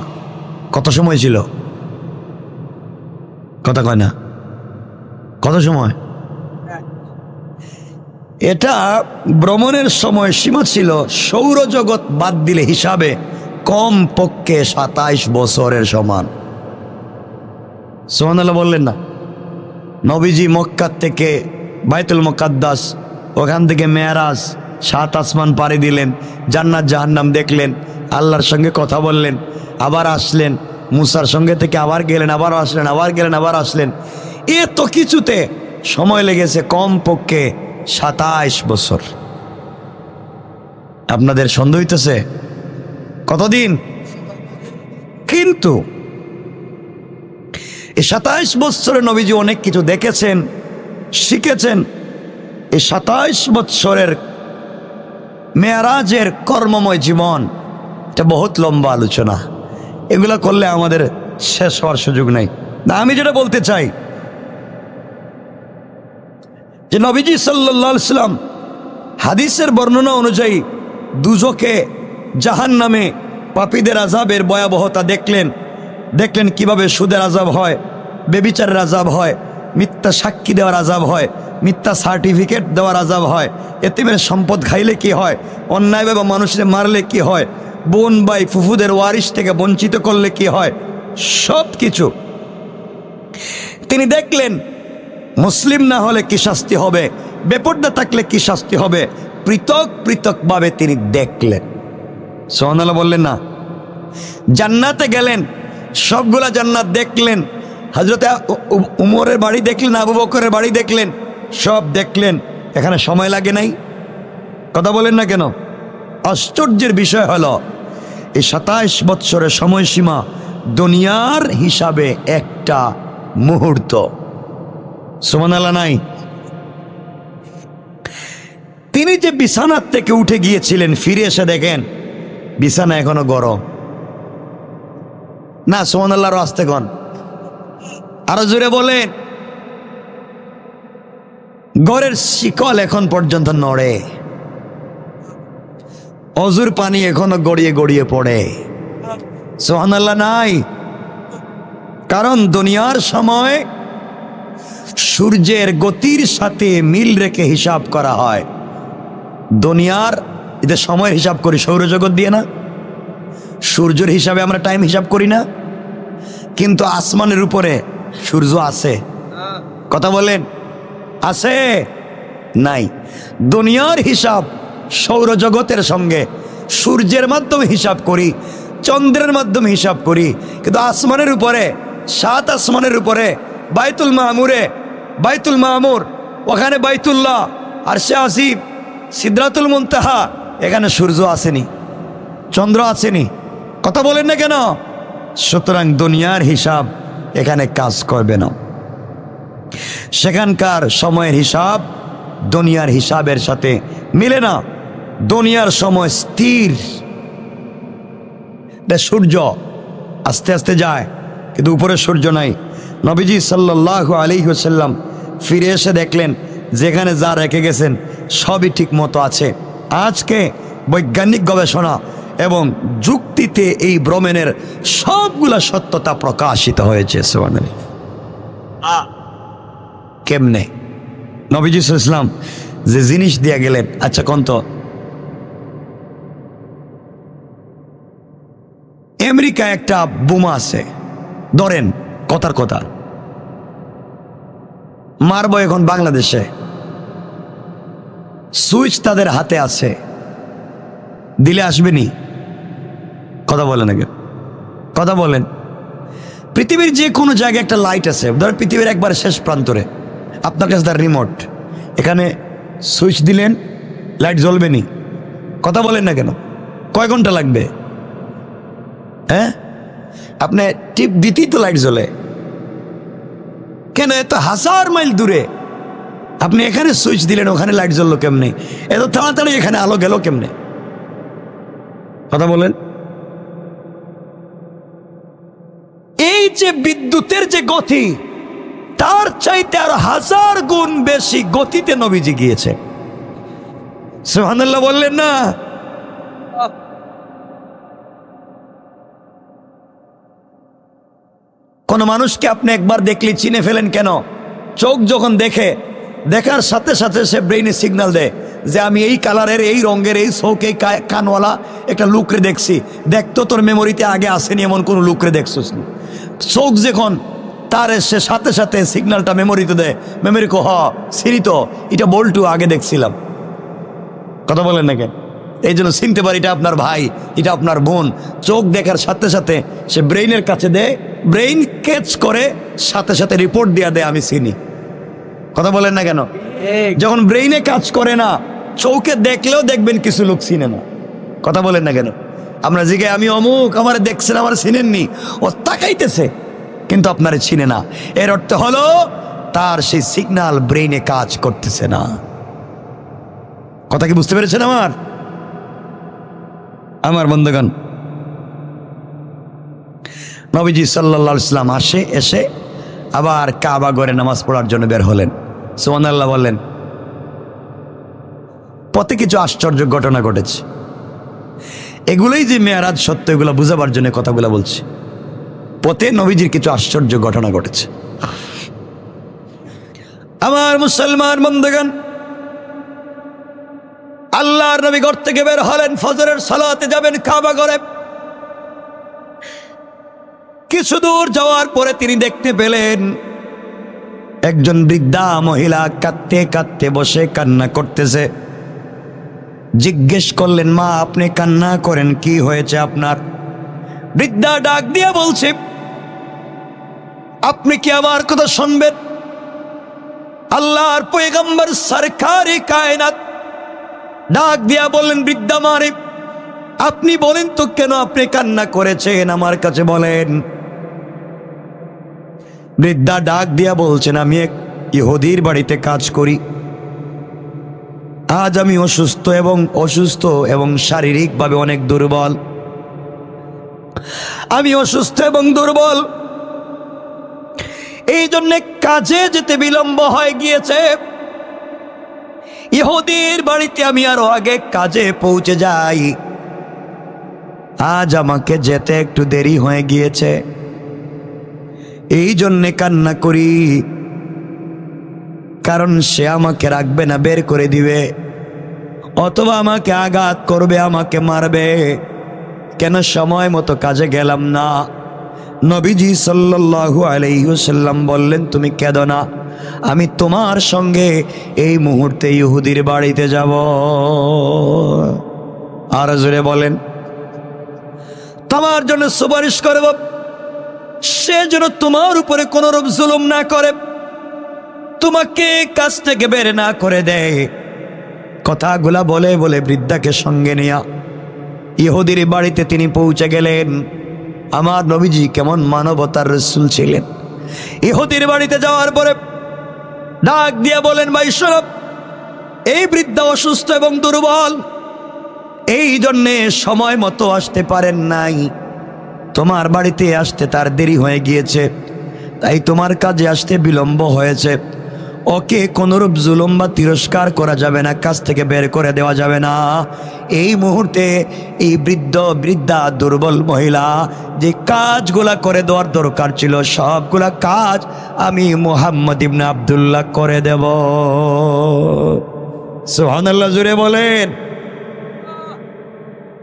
কত সময় ছিল? কথা কয় না, কত সময়? এটা ভ্রমণের সময় সীমা ছিল সৌরজগৎ বাদ দিলে হিসাবে কম পক্ষে 27 বছরের সমান। সুবহানাল্লাহ বললেন না? নবীজি মক্কা থেকে বাইতুল মুকাদ্দাস, ওখান থেকে মেরাজ, 7 আসমান পাড়ি দিলেন, জান্নাত জাহান্নাম দেখলেন, আল্লাহর সঙ্গে কথা বললেন, আবার আসলেন, মুসার সঙ্গে থেকে আবার গেলেন, আবার আসলেন, আবার গেলেন, আবার আসলেন। এত কিছুতে সময় লেগেছে কমপক্ষে 27 বছর। আপনাদের সন্দেহ হইতেছে কতদিন? কিন্তু এই 27 বছরে নবীজি অনেক কিছু দেখেছেন, শিখেছেন। এই 27 বছরের মেরাজের কর্মময় জীবন, এটা বহুত লম্বা আলোচনা, এগুলো করলে আমাদের শেষ হওয়ার সুযোগ নাই। না, আমি যেটা বলতে চাই যে নবীজি সাল্লাল্লাহু আলাইহি সাল্লাম হাদিসের বর্ণনা অনুযায়ী দুজকে জাহান্নামে পাপীদের আযাবের ভয়াবহতা দেখলেন। দেখলেন কিভাবে সুদের আযাব হয়, বেবিচারের আযাব হয়, মিথ্যা সাক্ষী দেওয়ার আযাব হয়, মিথ্যা সার্টিফিকেট দেওয়ার আযাব হয়, এতিমের সম্পদ খাইলে কি হয়, অন্যায়ভাবে মানুষের মারলে কি হয়, বোন ভাই ফুফুদের ওয়ারিশ থেকে বঞ্চিত করলে কি হয়, সব কিছু তিনি দেখলেন। মুসলিম না হলে কি শাস্তি হবে, বেপরদা থাকলে কি শাস্তি হবে, পৃথক পৃথকভাবে তিনি দেখলেন। সুবহানাল্লাহ বললেন না? জান্নাতে গেলেন, সবগুলা জান্নাত দেখলেন। হযরত উমরের বাড়ি দেখলেন, আবু বকরের বাড়ি দেখলেন, সব দেখলেন। এখানে সময় লাগে নাই? কথা বলেন না কেন? আশ্চর্যের বিষয় হলো এই 27 বৎসরের সময়সীমা দুনিয়ার হিসাবে একটা মুহূর্ত। সুবহানাল্লাহ নাই? তিনি যে বিছানার থেকে উঠে গিয়েছিলেন, ফিরে এসে দেখেন বিছানা এখনো গরম। না, সুবহানাল্লাহর আস্তে কোন, আরো জোরে বলেন। ঘরের শিকল এখন পর্যন্ত নড়ে, অজুর পানি এখনো গড়িয়ে গড়িয়ে পড়ে। সুবহানাল্লাহ নাই? কারণ দুনিয়ার সময় সূর্যের গতির সাথে মিল রেখে হিসাব করা হয়। দুনিয়ার এদের সময়ের হিসাব করি সৌরজগৎ দিয়ে না, সূর্যের হিসাবে আমরা টাইম হিসাব করি না। কিন্তু আসমানের উপরে সূর্য আছে, কথা বলেন, আছে নাই? দুনিয়ার হিসাব সৌরজগতের সঙ্গে সূর্যের মাধ্যমে হিসাব করি, চন্দ্রের মাধ্যমে হিসাব করি। কিন্তু আসমানের উপরে, 7 আসমানের উপরে বাইতুল মামুরে, বাইতুল মামুর, ওখানে বাইতুল্লাহ, আরশে আসিম, সিদরাতুল মুনতাহা, এখানে সূর্য আসেনি, চন্দ্র আসেনি। কথা বলেন না কেন? সুতরাং দুনিয়ার হিসাব এখানে কাজ করবে না। সেখানকার সময়ের হিসাব দুনিয়ার হিসাবের সাথে মিলে না। দুনিয়ার সময় স্থির, সূর্য আস্তে আস্তে যায়, কিন্তু উপরে সূর্য নাই। নবীজি সাল্লাল্লাহু আলাইহি ওয়াসাল্লাম ফিরে এসে দেখলেন যেখানে যা রেখে গেছেন সবই ঠিক মতো আছে। আজকে বৈজ্ঞানিক গবেষণা এবং যুক্তিতে এই ভ্রমণের সবগুলা সত্যতা প্রকাশিত হয়েছে। কেমনে? নবীজি সাল্লাল্লাহু আলাইহি ওয়াসাল্লাম যে জিনিস দিয়ে গেলেন, আচ্ছা কোন তো আমেরিকায় একটা বোমা আছে, ধরেন কথার কথা, মারবো এখন বাংলাদেশে, সুইচ তাদের হাতে আছে, দিলে আসবেনি? কথা বলেন আগে, কথা বলেন। পৃথিবীর যে কোনো জায়গায় একটা লাইট আছে, ধরেন পৃথিবীর একবার শেষ প্রান্তরে, আপনার কাছে তার রিমোট, এখানে সুইচ দিলেন, লাইট জ্বলবেনি? কথা বলেন না কেন? কয় ঘন্টা লাগবে? হ্যাঁ, আপনি টিপ দিতেই তো লাইট জ্বলে। কেন? এত 1000 মাইল দূরে আপনি এখানে সুইচ দিলেন, ওখানে লাইট জ্বললো কেমনে? এত তাড়াতাড়ি এখানে আলো গেল কেমনে? কথা বলেন। এই যে বিদ্যুতের যে গতি, তার চাইতে আর 1000 গুণ বেশি গতিতে নবীজি গিয়েছে। সুবহানাল্লাহ বললেন না? কোন মানুষকে আপনি একবার দেখলে চিনে ফেলেন কেন? চোখ যখন দেখে, দেখার সাথে সাথে সে ব্রেইনে সিগন্যাল দেয় যে আমি এই কালারের, এই রঙের, এই চোখ, এই কানওয়ালা একটা লুকরে দেখছি। দেখতো তোর মেমোরিতে আগে আসেনি এমন কোন লুকরে দেখছিস। চোখ যখন তার সে সাথে সাথে সিগন্যালটা মেমোরিতে দেয়, মেমোরি কো সিরি তো এটা বল্টু আগে দেখছিলাম। কথা বলেন না কেন? এই জন্য চিনতে পারি এটা আপনার ভাই, এটা আপনার বোন। চোখ দেখার সাথে সাথে সে ব্রেইনের কাছে দেয়, ব্রেইন ক্যাচ করে সাথে সাথে রিপোর্ট দিয়া দেয় আমি চিনি। কথা বলেন না কেন? যখন ব্রেইনে কাজ করে না, চৌকে দেখলেও দেখবেন কিছু লোক চিনে না। কথা বলেন না কেন? আমরা জিগে আমি অমুক, আমার দেখছেন, আমার চিনেননি, ও তাকাইতেছে কিন্তু আপনারে চিনে না। এর অর্থ হলো তার সেই সিগন্যাল ব্রেইনে কাজ করতেছে না। কথা কি বুঝতে পেরেছেন আমার বন্ধুগণ? নবীজি সাল্লাল্লাহু আলাইহি ওয়াসাল্লাম এসে আবার কাবা ঘরে নামাজ পড়ার জন্য বের হলেন। সুবহানাল্লাহ বললেন। পথে কিছু আশ্চর্য ঘটনা ঘটেছে। এগুলোই যে মেরাজ সত্য, এগুলো বুঝাবার জন্য কথাগুলো বলছি। পথে নবীজির কিছু আশ্চর্য ঘটনা ঘটেছে। আমার মুসলমান বন্ধুগণ, আল্লাহর নবী ঘর থেকে বের হলেন, ফজরের সালাতে যাবেন কাবা ঘরে। কিছু দূর যাওয়ার পরে তিনি দেখতে পেলেন একজন বৃদ্ধা মহিলা কাঁদতে কাঁদতে বসে কান্না করতেছে। জিজ্ঞেস করলেন, মা আপনি কান্না করেন, কি হয়েছে আপনার? বৃদ্ধা ডাক দিয়ে বলছে, আপনি কি আমার কথা শুনবেন? আল্লাহর পয়গম্বর সরকারে কায়নাত ডাক দিয়া বললেন, বৃদ্ধা মারে আপনি বলেন তো কেন আপনি কান্না করেছেন, আমার কাছে বলেন। বৃদ্ধা ডাক দিয়া বলছেন, আমি এক ইহুদির বাড়িতে কাজ করি। আজ আমি অসুস্থ এবং শারীরিকভাবে অনেক দুর্বল। আমি অসুস্থ এবং দুর্বল, এই জন্য কাজে যেতে বিলম্ব হয়ে গিয়েছে। ইহুদির বাড়িতে আমি আরো আগে কাজে পৌঁছে যাই, আজ আমাকে যেতে একটু দেরি হয়ে গিয়েছে, এই জন্যে কান্না করি। কারণ সে আমাকে রাখবে না, বের করে দিবে, অথবা আমাকে আঘাত করবে, আমাকে মারবে। কেন সময় মতো কাজে গেলাম না? নবীজি সাল্লাল্লাহু আলাইহি ওয়াসাল্লাম বললেন, তুমি কেঁদো না, আমি তোমার সঙ্গে এই মুহূর্তে ইহুদির বাড়িতে যাব। আর জোরে বলেন, তোমার জন্য সুপারিশ করব, সে যেন তোমার উপরে কোন রূপ জুলুম না করে, তোমাকে কাছ থেকে বের না করে দেয়। কথাগুলা বলে বলে বৃদ্ধাকে সঙ্গে নিয়া ইহুদির বাড়িতে তিনি পৌঁছে গেলেন। আমার নবীজি কেমন মানবতার রাসূল ছিলেন। ইহুদির বাড়িতে যাওয়ার পরে ডাক দিয়া বলেন, ভাই শোনো, এই বৃদ্ধা অসুস্থ এবং দুর্বল, এই জন্যে সময় মতো আসতে পারেন নাই, তোমার বাড়িতে আসতে তার দেরি হয়ে গিয়েছে, তাই তোমার কাজে আসতে বিলম্ব হয়েছে। ওকে কোনরূপ জুলুম বা তিরস্কার করা যাবে না, কাজ থেকে বের করে দেওয়া যাবে না। এই মুহূর্তে এই বৃদ্ধা দুর্বল মহিলা যে কাজগুলা করে দেওয়ার দরকার ছিল, সবগুলা কাজ আমি মুহাম্মদ ইবনে আব্দুল্লাহ করে দেব। সুবহানাল্লাহ, জোরে বলেন।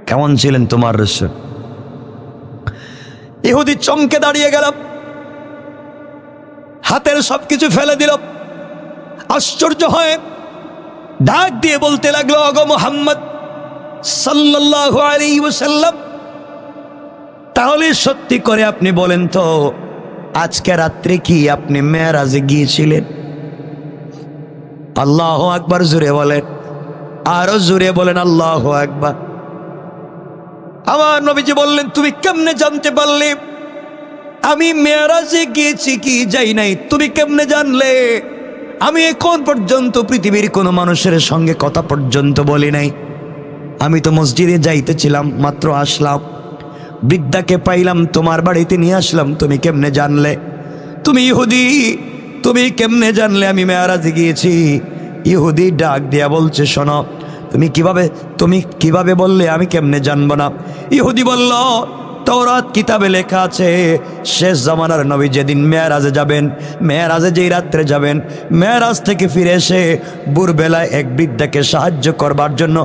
কেমন ছিলেন তোমার রাসূল? ইহুদি চমকে দাঁড়িয়ে গেল, হাতের সবকিছু ফেলে দিল, আশ্চর্য হয়ে ডাক দিয়ে বলতে লাগলো, ওগো মুহাম্মদ সাল্লাল্লাহু আলাইহি ওয়াসাল্লাম, তাহলে সত্যি করে আপনি বলেন তো, আজকে রাত্রে কি আপনি মেরাজে গিয়েছিলেন? আল্লাহু আকবার, জোরে বলেন, আরো জোরে বলেন, আল্লাহু আকবার। আমার নবীজি বললেন, তুমি কেমনে জানতে পারলে আমি মেরাজে গিয়েছি কি যাই নাই? তুমি কেমনে জানলে? আমি এখন পর্যন্ত পৃথিবীর কোনো মানুষের সঙ্গে কথা পর্যন্ত বলি নাই। আমি তো মসজিদে যাইতেছিলাম, মাত্র আসলাম, বৃদ্ধাকে পাইলাম, তোমার বাড়িতে নিয়ে আসলাম, তুমি কেমনে জানলে? তুমি ইহুদি, তুমি কেমনে জানলে আমি মেরাজে গিয়েছি? ইহুদি ডাক দিয়া বলছে, শোনো, তুমি কিভাবে বললে, আমি কেমনে জানবো না? ইহুদি বলল, তাওরাত কিতাবে লেখা আছে শেষ জামানার নবী যেদিন মেরাজে যাবেন, মেরাজে যেই রাত্রে যাবেন, মেরাজ থেকে ফিরে এসে ভোরবেলায় এক বৃদ্ধাকে সাহায্য করবার জন্য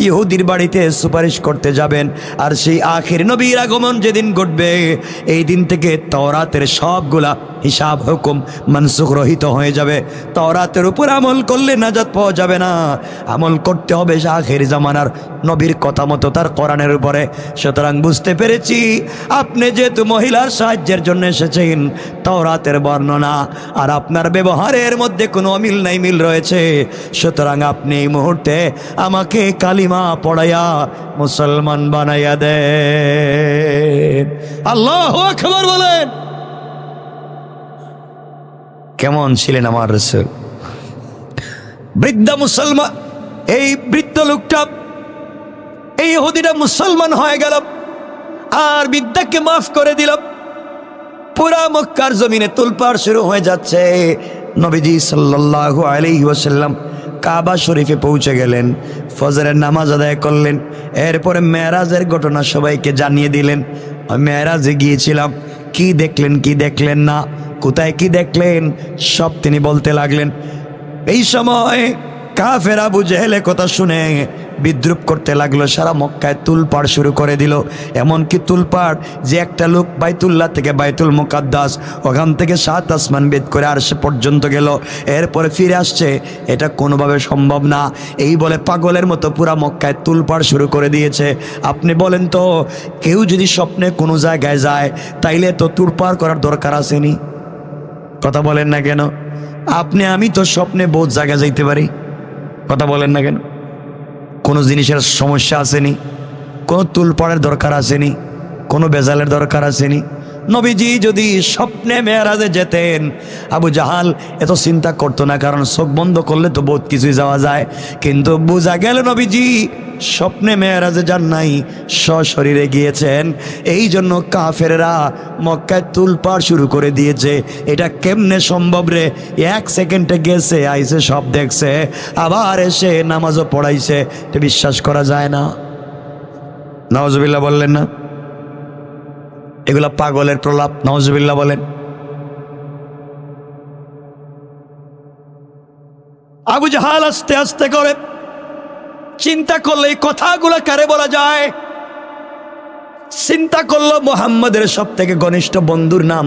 ইহুদির বাড়িতে সুপারিশ করতে যাবেন। আর সেই আখির নবীর আগমন যেদিন ঘটবে, এই দিন থেকে তাওরাতের সবগুলা হিসাব হুকুম মনসুখ রহিত হয়ে যাবে। তাওরাতের উপর আমল করলে নাজাত পাওয়া যাবে না, আমল করতে হবে আখির জামানার নবীর কথা মতো, তার কোরআনের উপরে। সুতরাং বুঝতে পেরেছি আপনি যেহেতু মহিলার সাহায্যের জন্য এসেছেন, তাওরাতের বর্ণনা আর আপনার ব্যবহারের মধ্যে কোনো অমিল নাই, মিল রয়েছে। সুতরাং আপনি এই মুহূর্তে আমাকে কালিমা পড়াইয়া মুসলমান বানাইয়া দেন। আল্লাহু আকবার বলেন। কেমন ছিলেন আমার রাসূল? বৃদ্ধা মুসলমান, এই বৃদ্ধ লোকটা, এই ইহুদিটা মুসলমান হয়ে গেল আর বৃদ্ধাকে মাফ করে দিল। পুরা মক্কার জমিনে তুলপাড় শুরু হয়ে যাচ্ছে। নবীজি সাল্লাল্লাহু আলাইহি ওয়াসাল্লাম কাবা শরীফে পৌঁছে গেলেন, ফজরের নামাজ আদায় করলেন, এরপরে মেরাজের ঘটনা সবাইকে জানিয়ে দিলেন। মেরাজে গিয়েছিলাম, কি দেখলেন কি দেখলেন না, কোথায় কি দেখলেন, সব তিনি বলতে লাগলেন। এই সময় কাফের আবু জেহেলের কথা শুনে বিদ্রুপ করতে লাগলো, সারা মক্কায় তুলপাড় শুরু করে দিল। এমনকি তুলপাড় যে একটা লোক বাইতুল্লাহ থেকে বাইতুল মুকাদ্দাস, ওখান থেকে 7 আসমান বেদ করে আরশে পর্যন্ত গেল, এরপরে ফিরে আসছে, এটা কোনোভাবে সম্ভব না। এই বলে পাগলের মতো পুরা মক্কায় তুলপাড় শুরু করে দিয়েছে। আপনি বলেন তো, কেউ যদি স্বপ্নে কোনো জায়গায় যায় তাইলে তো তুলপাড় করার দরকার আসেনি? কথা বলেন না কেন? আপনি আমি তো স্বপ্নে বহুত জায়গায় যাইতে পারি, কথা বলেন না কেন? কোনো জিনিসের সমস্যা আসেনি, কোনো তুলপাড়ের দরকার আসেনি, কোনো বেজালের দরকার আসেনি। নবীজি যদি স্বপ্নে মেরাজে যেতেন, আবু জাহাল এত চিন্তা করতো না, কারণ চোখ বন্ধ করলে তো বহুত কিছুই যাওয়া যায়। কিন্তু বোঝা গেল নবীজি স্বপ্নে মেরাজে যান নাই, সশরীরে গিয়েছেন। এই জন্য কাফেররা মক্কায় তুলপাড় শুরু করে দিয়েছে। এটা কেমনে সম্ভব রে? 1 সেকেন্ডে গেছে, আইসে, সব দেখছে, আবার এসে নামাজও পড়াইছে, এটা বিশ্বাস করা যায় না। নাউজুবিল্লাহ বললেন না? এগুলা পাগলের প্রলাপ, নাউজুবিল্লাহ বলেন। আবু জাহাল আস্তে আস্তে করে চিন্তা করলে এই কথাগুলো কারে বলা যায়? চিন্তা করলো মুহাম্মদের সব থেকে ঘনিষ্ঠ বন্ধুর নাম,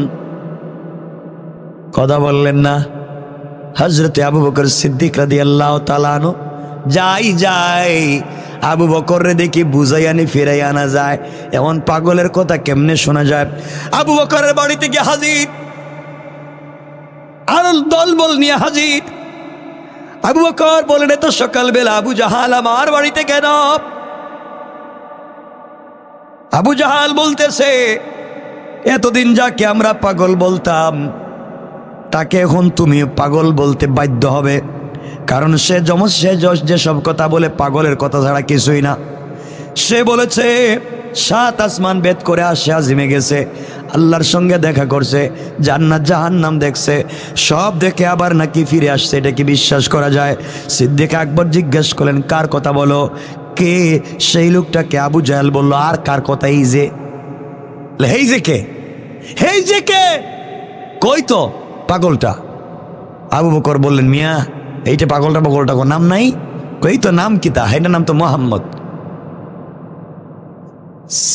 কথা বললেন না, হযরতে আবু বকর সিদ্দিক রাদিয়াল্লাহু তাআলা আনহু। যাই আবু বকররে দেখি বুঝাই আনি, ফিরাই আনা যায়, এমন পাগলের কথা কেমনে শোনা যায়? আবু বকরের বাড়িতে গিয়ে হাজির, আর দলবল নিয়ে হাজির। আবু বকর বলেন, এত সকালবেলা আবু জাহাল আমার বাড়িতে কেন? আবু জাহাল বলতেছে, এতদিন যাকে আমরা পাগল বলতাম তাকে এখন তুমি পাগল বলতে বাধ্য হবে, কারণ সে যেসব কথা বলে পাগলের কথা ছাড়া কিছুই না। সে বলেছে 7 আসমান বেদ করে আসে আজিমে গেছে, আল্লাহর সঙ্গে দেখা করছে, জান্নাত জাহান্নাম দেখছে, সব দেখে আবার নাকি ফিরে আসছে, এটা কি বিশ্বাস করা যায়? সিদ্দিক আকবর জিজ্ঞেস করলেন, কার কথা বলো? কে? সেই লোকটাকে আবু জাহেল বলল, আর কার কথা? এই যে কে, এই যে কে, কই তো পাগলটা? আবু বকর বললেন, মিয়া এইটা পাগলটা কোন নাম নাই? কই তো নাম কি তা? এটা নাম তো মোহাম্মদ।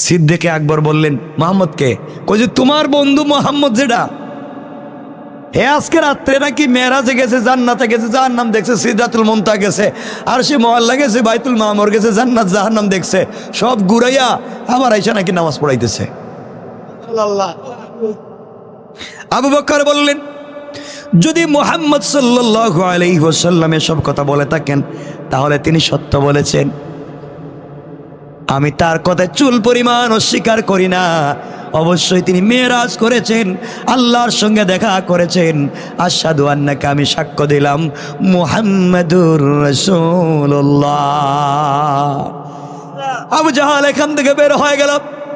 সিদ্দিক আকবর বললেন, মোহাম্মদ কে? কই যে তোমার বন্ধু মোহাম্মদ, যেটা হে আজকে রাত্রে নাকি মেরাজে গেছে, জান্নাতে গেছে, জাহান্নাম দেখছে, সিদরাতুল মুনতাহা গেছে, আর সে মহল্লা গেছে, বাইতুল মামুর গেছে, জান্নাত জাহান্নাম দেখছে, সব ঘুরাইয়া আবার আইসা নাকি নামাজ পড়াইতেছে। আবু বকর বললেন, যদি মুহাম্মদ সাল্লাল্লাহু আলাইহি ওয়াসাল্লাম এসব কথা বলে থাকেন তাহলে তিনি সত্য বলেছেন, আমি তার কথায় চুল পরিমাণ অস্বীকার করি না। অবশ্যই তিনি মেরাজ করেছেন, আল্লাহর সঙ্গে দেখা করেছেন। আশহাদু আন্নাকা, আমি সাক্ষ্য দিলাম, মুহাম্মাদুর রাসূলুল্লাহ। আবু জাহাল এখান থেকে বের হয়ে গেল,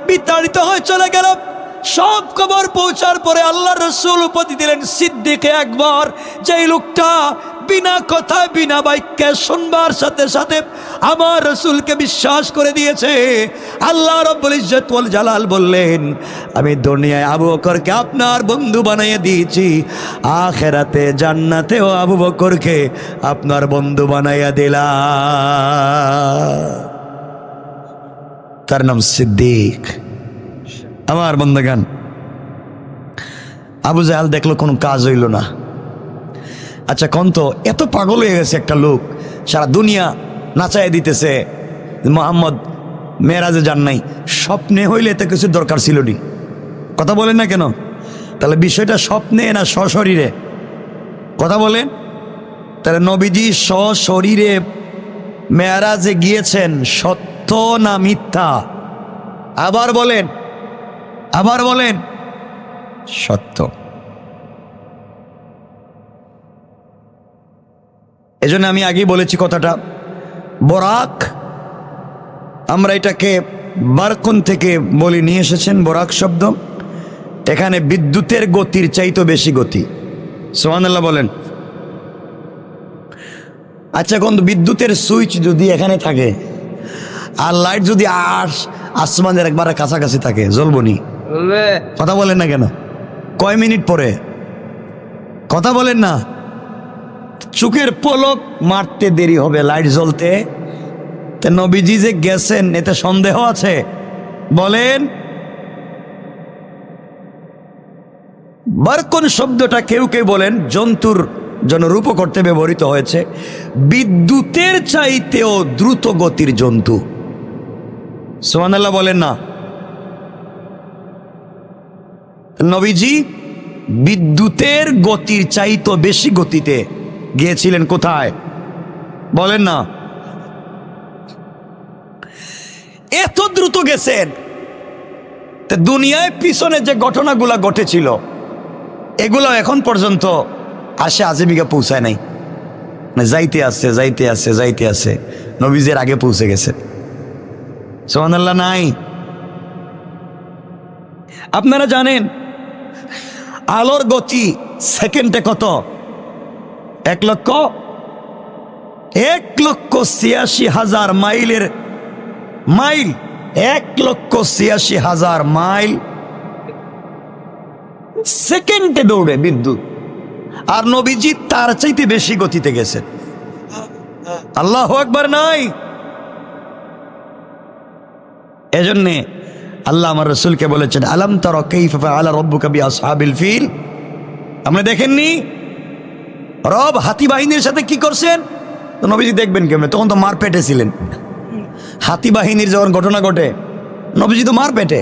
বিতাড়িত হয়ে চলে গেল। সব খবর পৌঁছার পরে আল্লাহর রাসূল উপদেশ দিলেন সিদ্দিক আকবর, যেই লোকটা বিনা কথায় বিনা বাক্যে শুনবার সাথে সাথে আমার রাসূলকে বিশ্বাস করে দিয়েছে। আল্লাহ রাব্বুল ইজ্জত ওয়াল জালাল বললেন, আমি দুনিয়ায় আবু বকরকে আপনার বন্ধু বানিয়ে দিয়েছি, আখিরাতে জান্নাতেও আবু বকরকে আপনার বন্ধু বানাইয়া দিলাম। তার নাম সিদ্দিক। আমার বন্ধুগণ, আবু জাহেল দেখলো কোনো কাজ হইল না। আচ্ছা কোন তো, এত পাগল হয়ে গেছে একটা লোক, সারা দুনিয়া নাচাই দিতেছে, মুহাম্মদ মেরাজে যান নাই, স্বপ্নে হইলে এতে কিছু দরকার ছিল নি? কথা বলেন না কেন? তাহলে বিষয়টা স্বপ্নে না সশরীরে? কথা বলেন। তাহলে নবীজি সশরীরে মেরাজে গিয়েছেন, সত্য না মিথ্যা? আবার বলেন, আবার বলেন। সত্য। এজন্য আমি আগেই বলেছি কথাটা, বরাক, আমরা এটাকে বারকুন থেকে বলি, নিয়ে এসেছেন বরাক শব্দ। এখানে বিদ্যুতের গতির চাইতে বেশি গতি। সুবহানাল্লাহ বলেন। আচ্ছা কোন বিদ্যুতের সুইচ যদি এখানে থাকে আর লাইট যদি আসমানের একবারে কাছাকাছি থাকে, জ্বলবো নি? কথা বলেন না কেন? কয় মিনিট পরে? কথা বলেন না। চোখের পলক মারতে দেরি হবে লাইট জ্বলতে। তে নবীজি যে গেছেন এতে সন্দেহ আছে? বলেন। বারকুন শব্দটা কেউ কেউ বলেন জন্তুর জন্য রূপ করতে ব্যবহৃত হয়েছে, বিদ্যুতের চাইতেও দ্রুত গতির জন্তু। সুবহানাল্লাহ বলেন না। নবীজি বিদ্যুতের গতির চাইতে বেশি গতিতে গিয়েছিলেন। কোথায়? বলেন না। এত দ্রুত গেছেন, দুনিয়ায় পিছনে যে ঘটনাগুলা ঘটেছিল এগুলো এখন পর্যন্ত আসে আজিমিকা পৌঁছায় নাই। যাইতে আসছে যাইতে আসছে যাইতে আসছে, নবীজের আগে পৌঁছে গেছে। সুবহানাল্লাহ নাই? আপনারা জানেন আলোর গতি সেকেন্ডে কত? 1,86,000 মাইলের মাইল, 1,86,000 মাইল সেকেন্ডে দৌড়ে বিদ্যুৎ। আর নবীজি তার চাইতে বেশি গতিতে গেছেন। আল্লাহু আকবার নাই? এজন্যে আল্লাহ আমার রাসূলকে বলেছেন, আলাম তারা কাইফা ফাআলা রাব্বুকা বিআসহাবিল ফিল। আপনি দেখেননি রব হাতি বাহিনীর সাথে কি করছেন? তো নবীজি দেখবেন কেমনে? তখন তো মার পেটে ছিলেন। হাতি বাহিনীর যখন ঘটনা ঘটে নবীজি তো মার পেটে,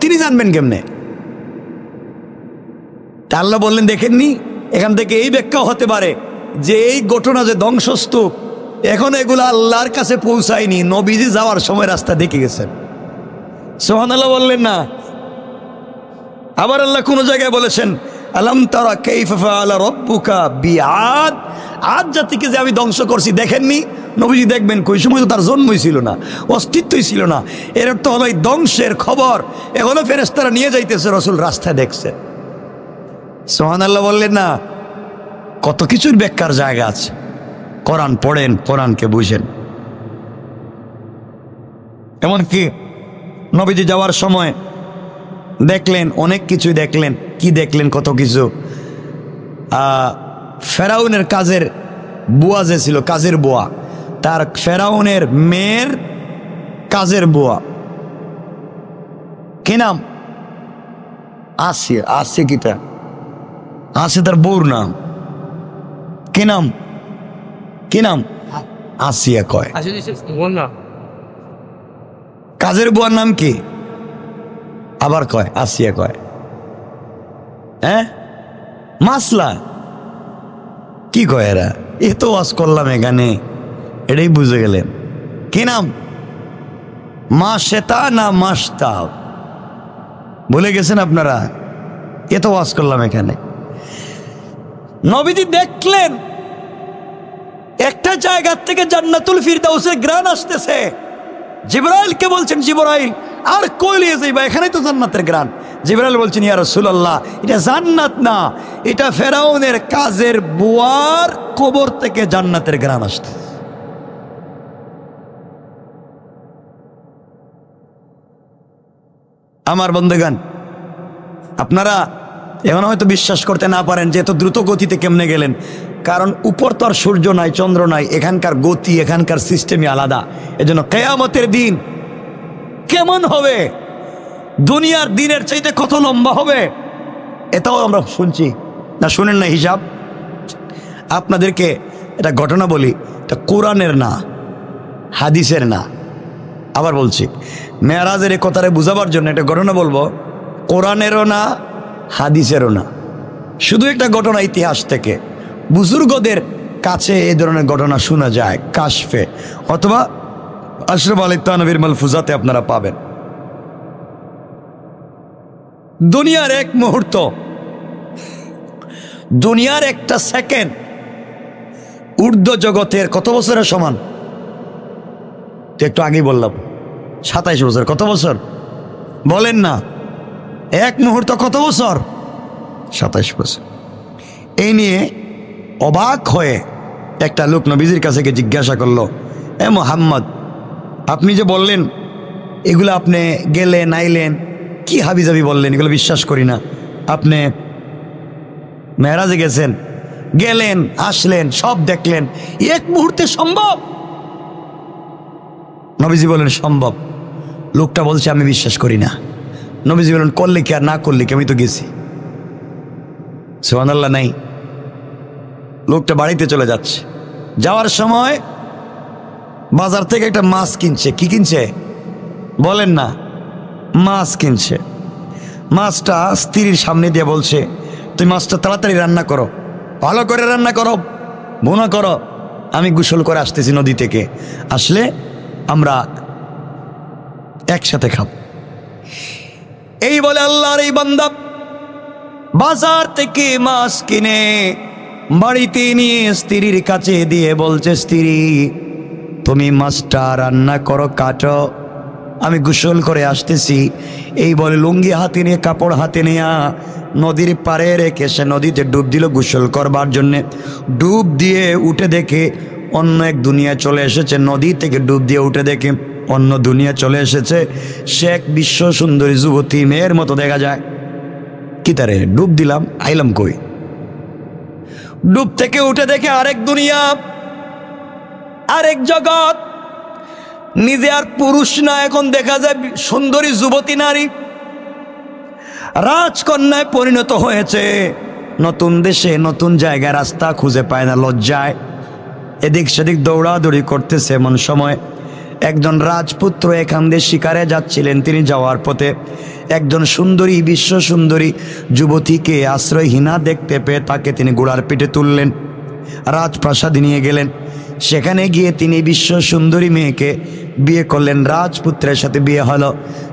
তিনি জানবেন কেমনে? তা আল্লাহ বললেন দেখেননি? এখান থেকে এই ব্যাখ্যা হতে পারে যে এই ঘটনা যে ধ্বংসস্তূপ, এখন এগুলো আল্লাহর কাছে পৌঁছায়নি, নবীজি যাওয়ার সময় রাস্তা দেখে গেছেন। সুবহানাল্লাহ বললেন না? আবার আল্লাহ কোন জায়গায় বলেছেন, আলাম তারা কাইফা ফাআলা রাব্বুকা বিআদ। আদ জাতিকে যে আমি ধ্বংস করছি দেখেননি? নবীজি দেখবেন, কই সময় তো তার জন্মই ছিল না, অস্তিত্বই ছিল না। এর অর্থ হলো এই ধ্বংসের খবর এখনো ফেরেশতারা নিয়ে যাইতেছে, রাসূল রাস্তায় দেখছে। সুবহানাল্লাহ বললেন না? কত কিছুর ব্যাখ্যার জায়গা আছে। কোরআন পড়েন, কোরআনকে বুঝেন। এমনকি নবীজি যাওয়ার সময় দেখলেন অনেক কিছুই দেখলেন। কি দেখলেন? কত কিছু। ফেরাউনের কাজের বুয়া যে ছিল, কাজের বুয়া, তার ফেরাউনের মেয়ের কাজের বুয়া, কি নাম? আসিয়া। আসিয়া কিটা? আসিয়া তার বউর নাম। কি নাম? কি নাম? আসিয়া কয়। কাজের বুয়ার নাম কি? আবার কয় আসিয়া কয়। হ্যাঁ, মাসলা কি কয় এরা? এত ওয়াজ করলাম এখানে, এটাই বুঝে গেলেন। কি নাম? মাশেতা না মাসতা? বলে গেছেন আপনারা? এত ওয়াজ করলাম এখানে। নবীজি দেখলেন একটা জায়গা থেকে জান্নাতুল ফিরদাউসের গ্রান আসতেছে। জিবরাইলকে বলছেন, জিবরাইল আর কই নিয়ে যাইবা? এখানেই তো জান্নাতের গ্রান। জিবরাইল বলছেন, ইয়া রাসূলুল্লাহ, এটা জান্নাত না, এটা ফেরাউনের কাজের বুয়ার কবর থেকে জান্নাতের ঘ্রাণ আসছে। আমার বন্ধুগণ, আপনারা এখন হয়তো বিশ্বাস করতে না পারেন যে এত দ্রুত গতিতে কেমনে গেলেন, কারণ উপর তো আর সূর্য নাই, চন্দ্র নাই, এখানকার গতি, এখানকার সিস্টেমই আলাদা। এজন্য কিয়ামতের দিন কেমন হবে, দুনিয়ার দিনের চাইতে কত লম্বা হবে, এটাও আমরা শুনছি না, শুনেন না হিসাব। আপনাদেরকে এটা ঘটনা বলি, এটা কোরআনের না, হাদিসের না। আবার বলছি, মেরাজের এই কথাটা বুঝাবার জন্য একটা ঘটনা বলবো, কোরআনেরও না, হাদিসেরও না, শুধু একটা ঘটনা ইতিহাস থেকে। বুজুর্গদের কাছে এই ধরনের ঘটনা শোনা যায় কাশফে অথবা আশরাফ আলী থানভীর মালফুজাতে আপনারা পাবেন। দুনিয়ার এক মুহূর্ত, দুনিয়ার একটা সেকেন্ড ঊর্ধ্ব জগতের কত বছরের সমান? তো একটু আগেই বললাম 27 বছর। কত বছর বলেন না? এক মুহূর্ত কত বছর? 27 বছর। এই নিয়ে অবাক হয়ে একটা লোক নবীজির কাছে গিয়ে জিজ্ঞাসা করলো, এ মুহাম্মদ, আপনি যে বললেন এগুলো আপনি গেলেন আইলেন, কি হাবিজাবি বললেন, এগুলো বিশ্বাস করি না। আপনি মেরাজে গেছেন, গেলেন আসলেন, সব দেখলেন, এক মুহূর্তে সম্ভব? নবীজি বলেন সম্ভব। লোকটা বলছে আমি বিশ্বাস করি না। নবীজি বলেন করলে কি আর না করলে কি, আমি তো গেছি। সুবহানাল্লাহ নাই। লোকটা বাড়িতে চলে যাচ্ছে, যাওয়ার সময় বাজার থেকে একটা মাছ কিনছে। কি কিনছে বলেন না? মাছ কিনছে। মাছটা স্ত্রীর সামনে দিয়ে বলছে, তুই মাছটা তাড়াতাড়ি রান্না করো, ভালো করে রান্না করো, ভুনা করো, আমি গোসল করে আসতেছি নদী থেকে, আসলে আমরা একসাথে খাব। এই বলে আল্লাহর এই বান্দা বাজার থেকে মাছ কিনে বাড়িতে নিয়ে স্ত্রীর কাছে দিয়ে বলছে, স্ত্রী তুমি মাছটা রান্না করো, কাটো, আমি গোসল করে আসতেছি। এই বলে লুঙ্গি হাতে নিয়ে, কাপড় হাতে নিয়ে নদীর পাড়ে রেখে সে নদীতে ডুব দিল গোসল করবার জন্যে। ডুব দিয়ে উঠে দেখে অন্য এক দুনিয়া চলে এসেছে। নদী থেকে ডুব দিয়ে উঠে দেখে অন্য দুনিয়া চলে এসেছে। সে এক বিশ্ব সুন্দরী যুবতী, মেয়ের মতো দেখা যায়। কি তারে ডুব দিলাম, আইলাম কই? ডুব থেকে উঠে দেখে আরেক দুনিয়া, আরেক জগৎ। নিজে আর পুরুষ না, এখন দেখা যায় সুন্দরী যুবতী নারী রাজকন্যায় পরিণত হয়েছে। নতুন দেশে নতুন জায়গায় রাস্তা খুঁজে পায় না, লজ্জায় এদিক সেদিক দৌড়াদৌড়ি করতেছে। এমন সময় একজন রাজপুত্র এখান দিয়ে শিকারে যাচ্ছিলেন। তিনি যাওয়ার পথে একজন সুন্দরী, বিশ্ব সুন্দরী যুবতীকে আশ্রয়হীনা দেখতে পেয়ে তাকে তিনি ঘোড়ার পিঠে তুললেন, রাজপ্রাসাদে নিয়ে গেলেন। সেখানে গিয়ে তিনি বিশ্ব সুন্দরী মেয়েকে বিয়ে করলেন। রাজপুত্রের সাথে বিয়ে হলো।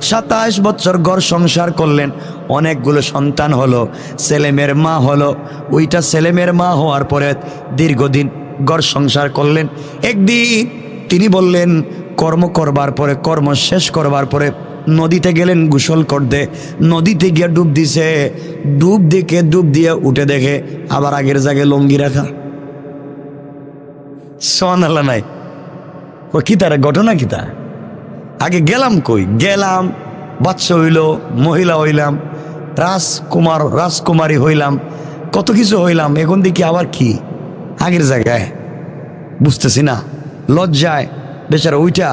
27 বছর ঘর সংসার করলেন, অনেকগুলো সন্তান হলো, ছেলেমেয়ের মা হলো। ওইটা ছেলেমেয়ের মা হওয়ার পরে দীর্ঘদিন ঘর সংসার করলেন। একদিন তিনি বললেন, কর্ম করবার পরে, কর্ম শেষ করবার পরে নদীতে গেলেন গোসল করতে। নদীতে গিয়ে ডুব দিছে। ডুব দিয়ে উঠে দেখে আবার আগের জায়গায় লঙ্গি রাখা। সুবহানাল্লাহ নাই। ও কি তার ঘটনা? কি তা আগে গেলাম কই? গেলাম, বাচ্চা হইল, মহিলা হইলাম, রাজকুমারী হইলাম, কত কিছু হইলাম। এখন দেখি আবার কি আগের জায়গায়, বুঝতেছি না। লজ্জায় বেচারা ওইটা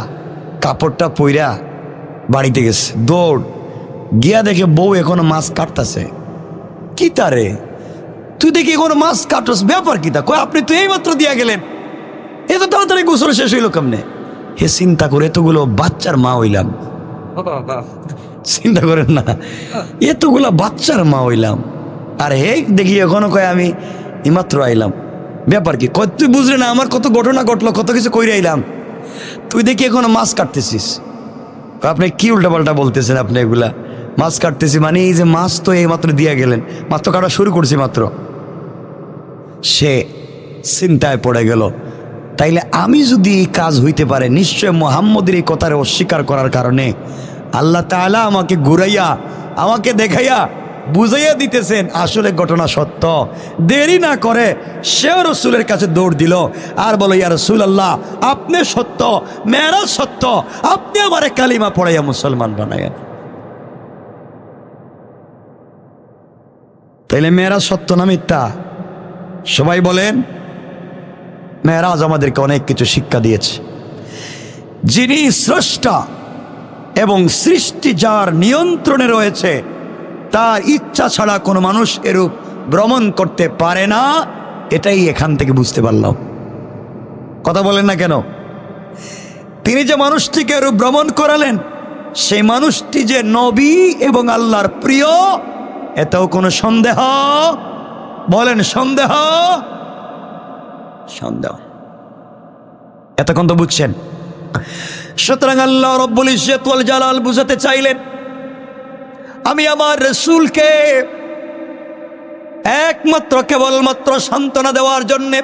কাপড়টা পইরা বাড়িতে গেছে। দৌড় গিয়া দেখে বউ এখনো মাছ কাটতেছে। কি তারে তুই দেখি এখনো মাছ কাটস, ব্যাপার কি তা? কই আপনি তো এই মাত্র দিয়া গেলেন, এত তাড়াতাড়ি গোসল শেষ হইল কেমনে? হে চিন্তা করে এতগুলো বাচ্চার মা হইলাম। চিন্তা করেন না, এতগুলা বাচ্চার মা হইলাম, আর হে দেখি এখনো কয় আমি এইমাত্র আইলাম। ব্যাপার কি? কয় তুই বুঝলি না আমার কত ঘটনা ঘটলো, কত কিছু কইরে আইলাম, তুই দেখি এখনো মাছ কাটতেছিস। আপনি কি উল্টাপাল্টা বলতেছেন? আপনি এগুলা মাছ কাটতেছি মানে এই যে মাছ তো এই মাত্র দিয়া গেলেন, মাত্র কাটা শুরু করছি মাত্র। সে চিন্তায় পড়ে গেল, তাইলে আমি যদি এই কাজ হইতে পারে, নিশ্চয় মুহাম্মদের এই কথার অস্বীকার করার কারণে আল্লাহ তাআলা আমাকে ঘুরাইয়া আমাকে দেখাইয়া বুঝাইয়া দিতেছেন আসলে ঘটনা সত্য। দেরি না করে সেও রসুলের কাছে দৌড় দিল আর বলো, ইয়া রাসূলুল্লাহ, আপনি সত্য, মেরাজ সত্য, আপনি আমারে কালিমা পড়াইয়া মুসলমান বানাইয়া। তাইলে মেরাজ সত্য না মিথ্যা? সবাই বলেন। মেরাজ আমাদেরকে অনেক কিছু শিক্ষা দিয়েছে। যিনি স্রষ্টা এবং সৃষ্টি যার নিয়ন্ত্রণে রয়েছে, তার ইচ্ছা ছাড়া কোনো মানুষ এরূপ ভ্রমণ করতে পারে না, এটাই এখান থেকে বুঝতে পারলাম। কথা বলেন না কেন? তিনি যে মানুষটিকে এরূপ ভ্রমণ করালেন, সেই মানুষটি যে নবী এবং আল্লাহর প্রিয়, এতেও কোনো সন্দেহ? বলেন সন্দেহ? সন্দেহ। এতক্ষণ তো বুঝছেন। সুতরাং আল্লাহ রব্বুল ইজ্জত ওয়াল জালাল বুঝাতে চাইলেন, আমি আমার রাসূলকে একমাত্র কেবলমাত্র সান্ত্বনা দেওয়ার জন্যে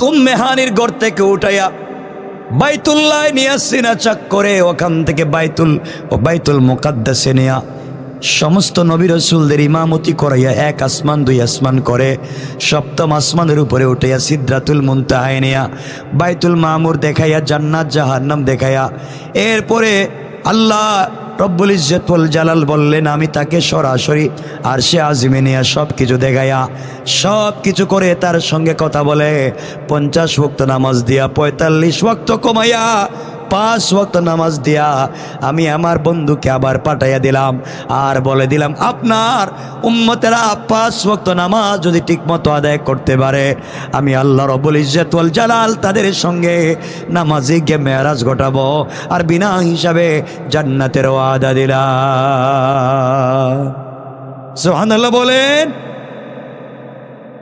উম্মে হানির ঘর থেকে উঠাইয়া বাইতুল্লাহ নিয়ে সিনা চাক করে ওখান থেকে বাইতুল মুকাদ্দাসে নিয়া সমস্ত নবী রাসূলদের ইমামতি করাইয়া এক আসমান দুই আসমান করে সপ্তম আসমানের উপরে উঠাইয়া সিদরাতুল মুনতাহায় নিয়া বাইতুল মামুর দেখাইয়া জান্নাত জাহান্নাম দেখাইয়া এরপরে আল্লাহ রব্বুল ইজ্জত ওয়াল জালাল বললেন, আমি তাকে সরাসরি আরশে আজিমে নিয়ে সব কিছু দেখাইয়া সব কিছু করে তার সঙ্গে কথা বলে 50 ওয়াক্ত নামাজ দিয়া 45 ওয়াক্ত কমাইয়া 5 ওয়াক্ত নামাজ দিয়া আমি আমার বন্ধুকে আবার পাঠাইয়া দিলাম আর বলে দিলাম, আপনার উম্মতেরা 5 ওয়াক্ত নামাজ যদি ঠিকমতো আদায় করতে পারে, আমি আল্লাহ রব্বুল ইজ্জত ওয়াল জালাল তাদের সঙ্গে নামাজে গিয়ে মেরাজ ঘটাবো আর বিনা হিসাবে জান্নাতের ওয়াদা দিলাম। সুবহানাল্লাহ বলেন।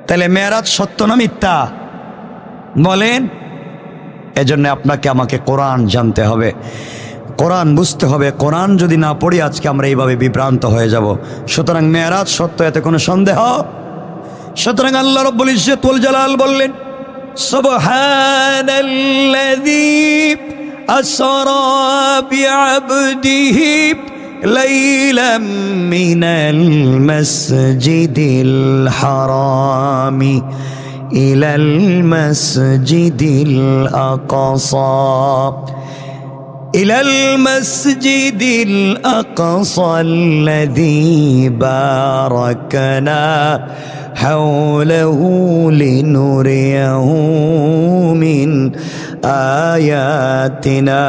তাহলে মেরাজ সত্য না মিথ্যা? বলেন। এজন্য আপনাকে আমাকে কোরআন জানতে হবে, কোরআন বুঝতে হবে। কোরআন যদি না পড়ি আজকে আমরা এইভাবে বিভ্রান্ত হয়ে যাব। সুতরাং মেরাজ সত্য, এতে কোনো সন্দেহ? সুতরাং আল্লাহ রাব্বুল ইজ্জত ওয়াল জালাল বললেন, সুবহানাল্লাযী আসরা বিআবদিহি লাইলাম মিনাল মাসজিদিল হারামি إلى المسجد الأقصى الذي باركنا حوله لنريه من آياتنا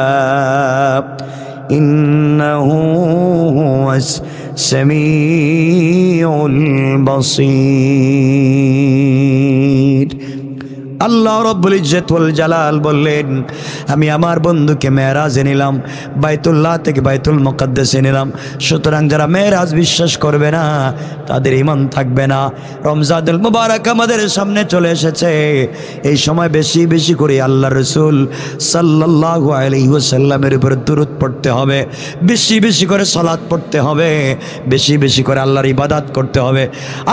إنه هو السميع البصير। আল্লাহ রাব্বুল ইজ্জত ওয়াল জালাল বললেন, আমি আমার বন্ধুকে মেরাজে নিলাম, বাইতুল্লাহ থেকে বাইতুল মুকাদ্দাসে নিলাম। সুতরাং যারা মেরাজ বিশ্বাস করবে না তাদের ঈমান থাকবে না। রমজানুল মুবারক আমাদের সামনে চলে এসেছে। এই সময় বেশি বেশি করে আল্লাহর রাসূল সাল্লাল্লাহু আলাইহি ওয়াসাল্লামের উপর দুরূদ পড়তে হবে, বেশি বেশি করে সালাত পড়তে হবে, বেশি বেশি করে আল্লাহর ইবাদত করতে হবে।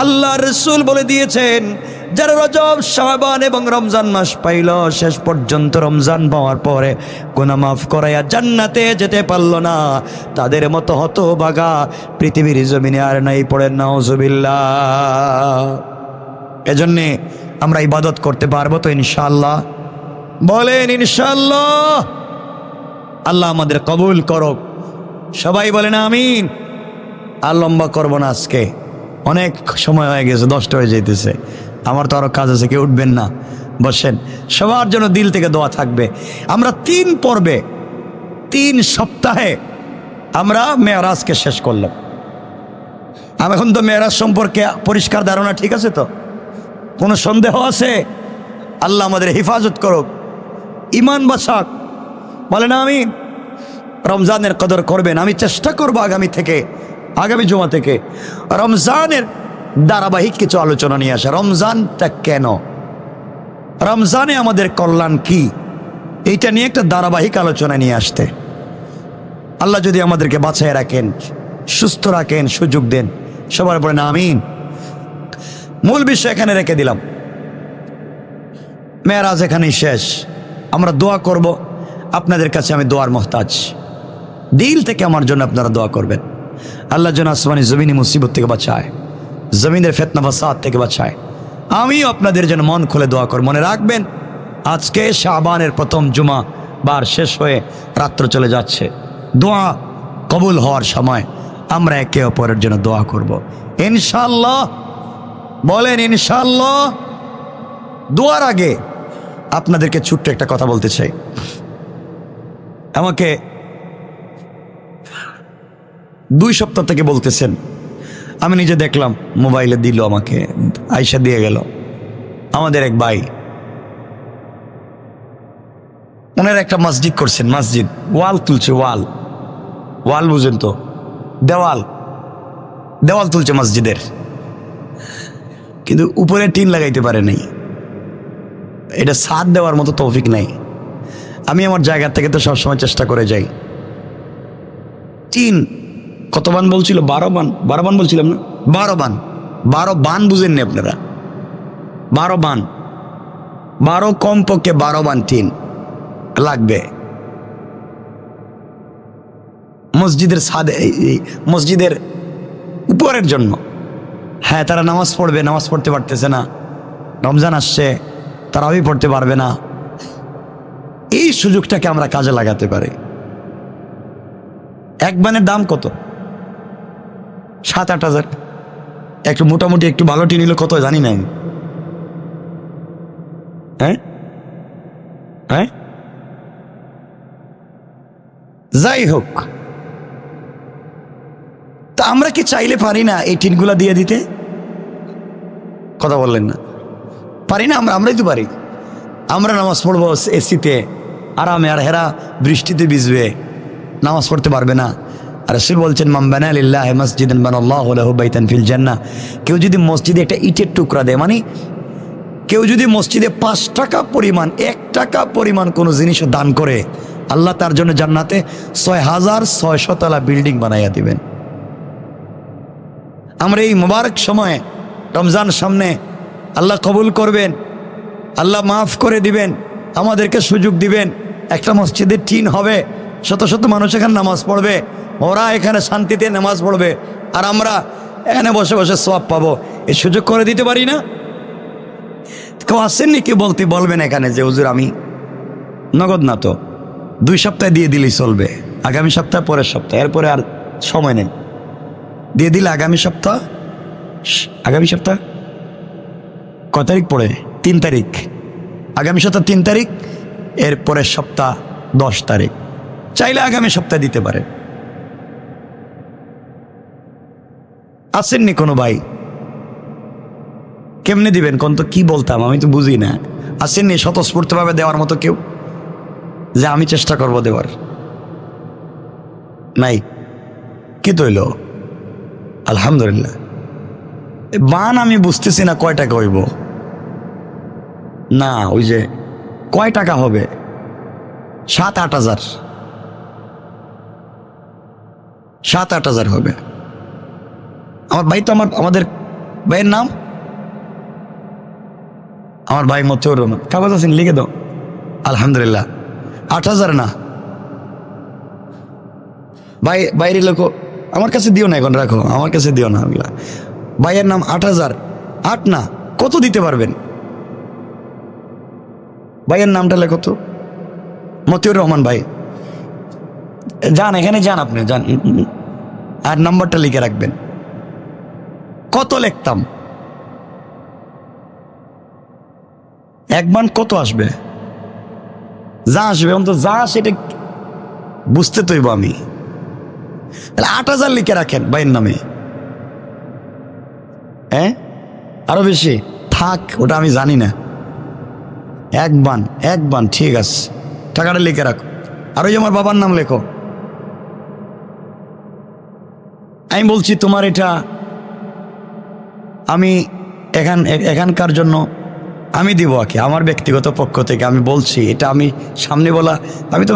আল্লাহর রাসূল বলে দিয়েছেন, যারা রজব শাবান এবং রমজান মাস পাইল, শেষ পর্যন্ত রমজান পাওয়ার পরে গুনাহ মাফ করাইয়া জান্নাতে যেতে পারল না, তাদের মতো হতভাগা পৃথিবীর জমিনে আর নাই। পড়েন নাউজুবিল্লাহ। এজন্যে আমরা ইবাদত করতে পারবো তো ইনশাআল্লাহ? বলেন ইনশাআল্লাহ। আল্লাহ আমাদের কবুল করুক। সবাই বলেন আমিন। আর লম্বা করবো না, আজকে অনেক সময় হয়ে গেছে, 10টা হয়ে যেতেছে। আমার তো আরও কাজ আছে, কেউ উঠবেন না, বসেন। সবার জন্য দিল থেকে দোয়া থাকবে। আমরা 3 পর্বে 3 সপ্তাহে আমরা মেরাজকে শেষ করলাম। এখন তো মেরাজ সম্পর্কে পরিষ্কার ধারণা ঠিক আছে তো? কোনো সন্দেহ আছে? আল্লাহ আমাদের হেফাজত করুক, ইমান বাঁচাক। বলেন আমিন। রমজানের কদর করবেন। আমি চেষ্টা করবো আগামী জুমা থেকে রমজানের ধারাবাহিক কিছু আলোচনা নিয়ে আসা। রমজানটা কেন, রমজানে আমাদের কল্যাণ কি, এইটা নিয়ে একটা ধারাবাহিক আলোচনা নিয়ে আসতে। আল্লাহ যদি আমাদেরকে বাঁচায় রাখেন, সুস্থ রাখেন, সুযোগ দেন, সবার পরে না আমিন। মূল বিষয় এখানে রেখে দিলাম। মেরাজ এখানেই শেষ। আমরা দোয়া করব। আপনাদের কাছে আমি দোয়ার মোহতাজ। দিল থেকে আমার জন্য আপনারা দোয়া করবেন। আল্লাহ যেন আসমানি জমিনি মুসিবত থেকে বাঁচায়, জমিনের ফিতনা ফাসাদ থেকে বাঁচায়। আমিও আপনাদের জন্য মন খুলে দোয়া কর। মনে রাখবেন, আজকে শাবানের প্রথম জুমা বার শেষ হয়ে রাত্র চলে যাচ্ছে। দোয়া কবুল হওয়ার সময় আমরা একে অপরের জন্য দোয়া করব ইনশাআল্লাহ। বলেন ইনশাআল্লাহ। দোয়ার আগে আপনাদেরকে ছোট্ট একটা কথা বলতে চাই। আমাকে 2 সপ্তাহ থেকে বলতেছেন, আমি নিজে দেখলাম, মোবাইলে দিল, আমাকে আয়শা দিয়ে গেল। আমাদের এক ভাই, ওনারা একটা মসজিদ করছেন, মসজিদ ওয়াল তুলছে, ওয়াল ওয়াল বুঝেন তো, দেওয়াল দেওয়াল তুলছে মসজিদের, কিন্তু উপরে টিন লাগাইতে পারে নাই। এটা ছাদ দেওয়ার মতো তৌফিক নাই। আমি আমার জায়গা থেকে তো সবসময় চেষ্টা করে যাই। টিন কত বান বলছিল? 12 বান, 12 বান বলছিলাম না? 12 বান, 12 বান বুঝেননি আপনারা? 12 বান, 12 কমপক্ষে 12 বান টিন লাগবে মসজিদের ছাদে, মসজিদের উপরের জন্য। হ্যাঁ, তারা নামাজ পড়বে, নামাজ পড়তে পারতেছে না, রমজান আসছে, তারাবি পড়তে পারবে না। এই সুযোগটাকে আমরা কাজে লাগাতে পারি। এক বানের দাম কত? 7-8 হাজার। একটু মোটামুটি একটু ভালো টিন নিলে কত জানি না আমি। হ্যাঁ হ্যাঁ, যাই হোক, তা আমরা কি চাইলে পারি না এই টিনগুলা দিয়ে দিতে? কথা বললেন না? পারি না? আমরাই তো পারি। আমরা নামাজ পড়বো এসিতে আরামে, আর হেরা বৃষ্টিতে ভিজবে, নামাজ পড়তে পারবে না। আর রাসূল বলছেন, মান বানা লিল্লাহি মাসজিদান বানাল্লাহু লাহু বাইতান ফিল জান্নাহ। কেউ যদি মসজিদে একটা ইটের টুকরা দেয়, মানে কেউ যদি মসজিদে 5 টাকা পরিমাণ, 1 টাকা পরিমাণ কোনো জিনিস দান করে, আল্লাহ তার জন্য জান্নাতে 6600 তলা বিল্ডিং বানাইয়া দিবেন। আমরা এই মুবারক সময়ে, রমজান সামনে, আল্লাহ কবুল করবেন, আল্লাহ মাফ করে দিবেন, আমাদেরকে সুযোগ দিবেন। একটা মসজিদের টিন হবে, শত শত মানুষ এখানে নামাজ পড়বে, ওরা এখানে শান্তিতে নামাজ পড়বে, আর আমরা এখানে বসে বসে সওয়াব পাবো। এই সুযোগ করে দিতে পারি না? কেউ আসেননি? কি বলবেন এখানে যে হুজুর আমি নগদ না, তো 2 সপ্তাহে দিয়ে দিলেই চলবে, আগামী সপ্তাহ, পরের সপ্তাহ, এরপরে আর সময় নেই, দিয়ে দিলে আগামী সপ্তাহ। আগামী সপ্তাহ কত তারিখ পড়ে? 3 তারিখ। আগামী সপ্তাহ 3 তারিখ, এর পরের সপ্তাহ 10 তারিখ। চাইলে আগামী সপ্তাহে দিতে পারে। আসেননি কোনো ভাই? কেমনে দিবেন কোন? তো কি বলতাম আমি তো বুঝি না। আসেননি স্বতঃস্ফূর্তভাবে দেওয়ার মতো কেউ, যে আমি চেষ্টা করব দেওয়ার? নাই। কি তৈল? আলহামদুলিল্লাহ। বান আমি বুঝতেছি না কয় টাকা হইব। না, ওই যে কয় টাকা হবে? 7-8 হাজার, 7-8 হাজার হবে। আমার ভাই তো, আমাদের ভাইয়ের নাম, আমার ভাই মতিউর রহমান, কাগজ আছেন? লিখে দাও। আলহামদুলিল্লাহ, 8 হাজার না ভাই, বাইরে লোক আমার কাছে দিও না, এখন রাখো, আমার কাছে দিও না। ভাইয়ের নাম 8 হাজার। 8 না, কত দিতে পারবেন? ভাইয়ের নামটা লেখো তো, মতিউর রহমান ভাই। যান, এখানে যান, আপনি যান, আর নাম্বারটা লিখে রাখবেন। কত লিখতাম? 1 বান কত আসবে? যা আসবে, অন্তত যা সেটা বুঝতে তৈব আমি। তাহলে 8 হাজার লিখে রাখেন ভাইয়ের নামে। হ্যাঁ, আরো বেশি থাক, ওটা আমি জানি না। 1 বান, ঠিক আছে, টাকাটা লিখে রাখো। আর ওই আমার বাবার নাম লেখো। আমি বলছি তোমার এটা আমি এখানকার জন্য আমি দিব, আমার ব্যক্তিগত পক্ষ থেকে আমি বলছি, এটা আমি সামনে বলা, আমি তো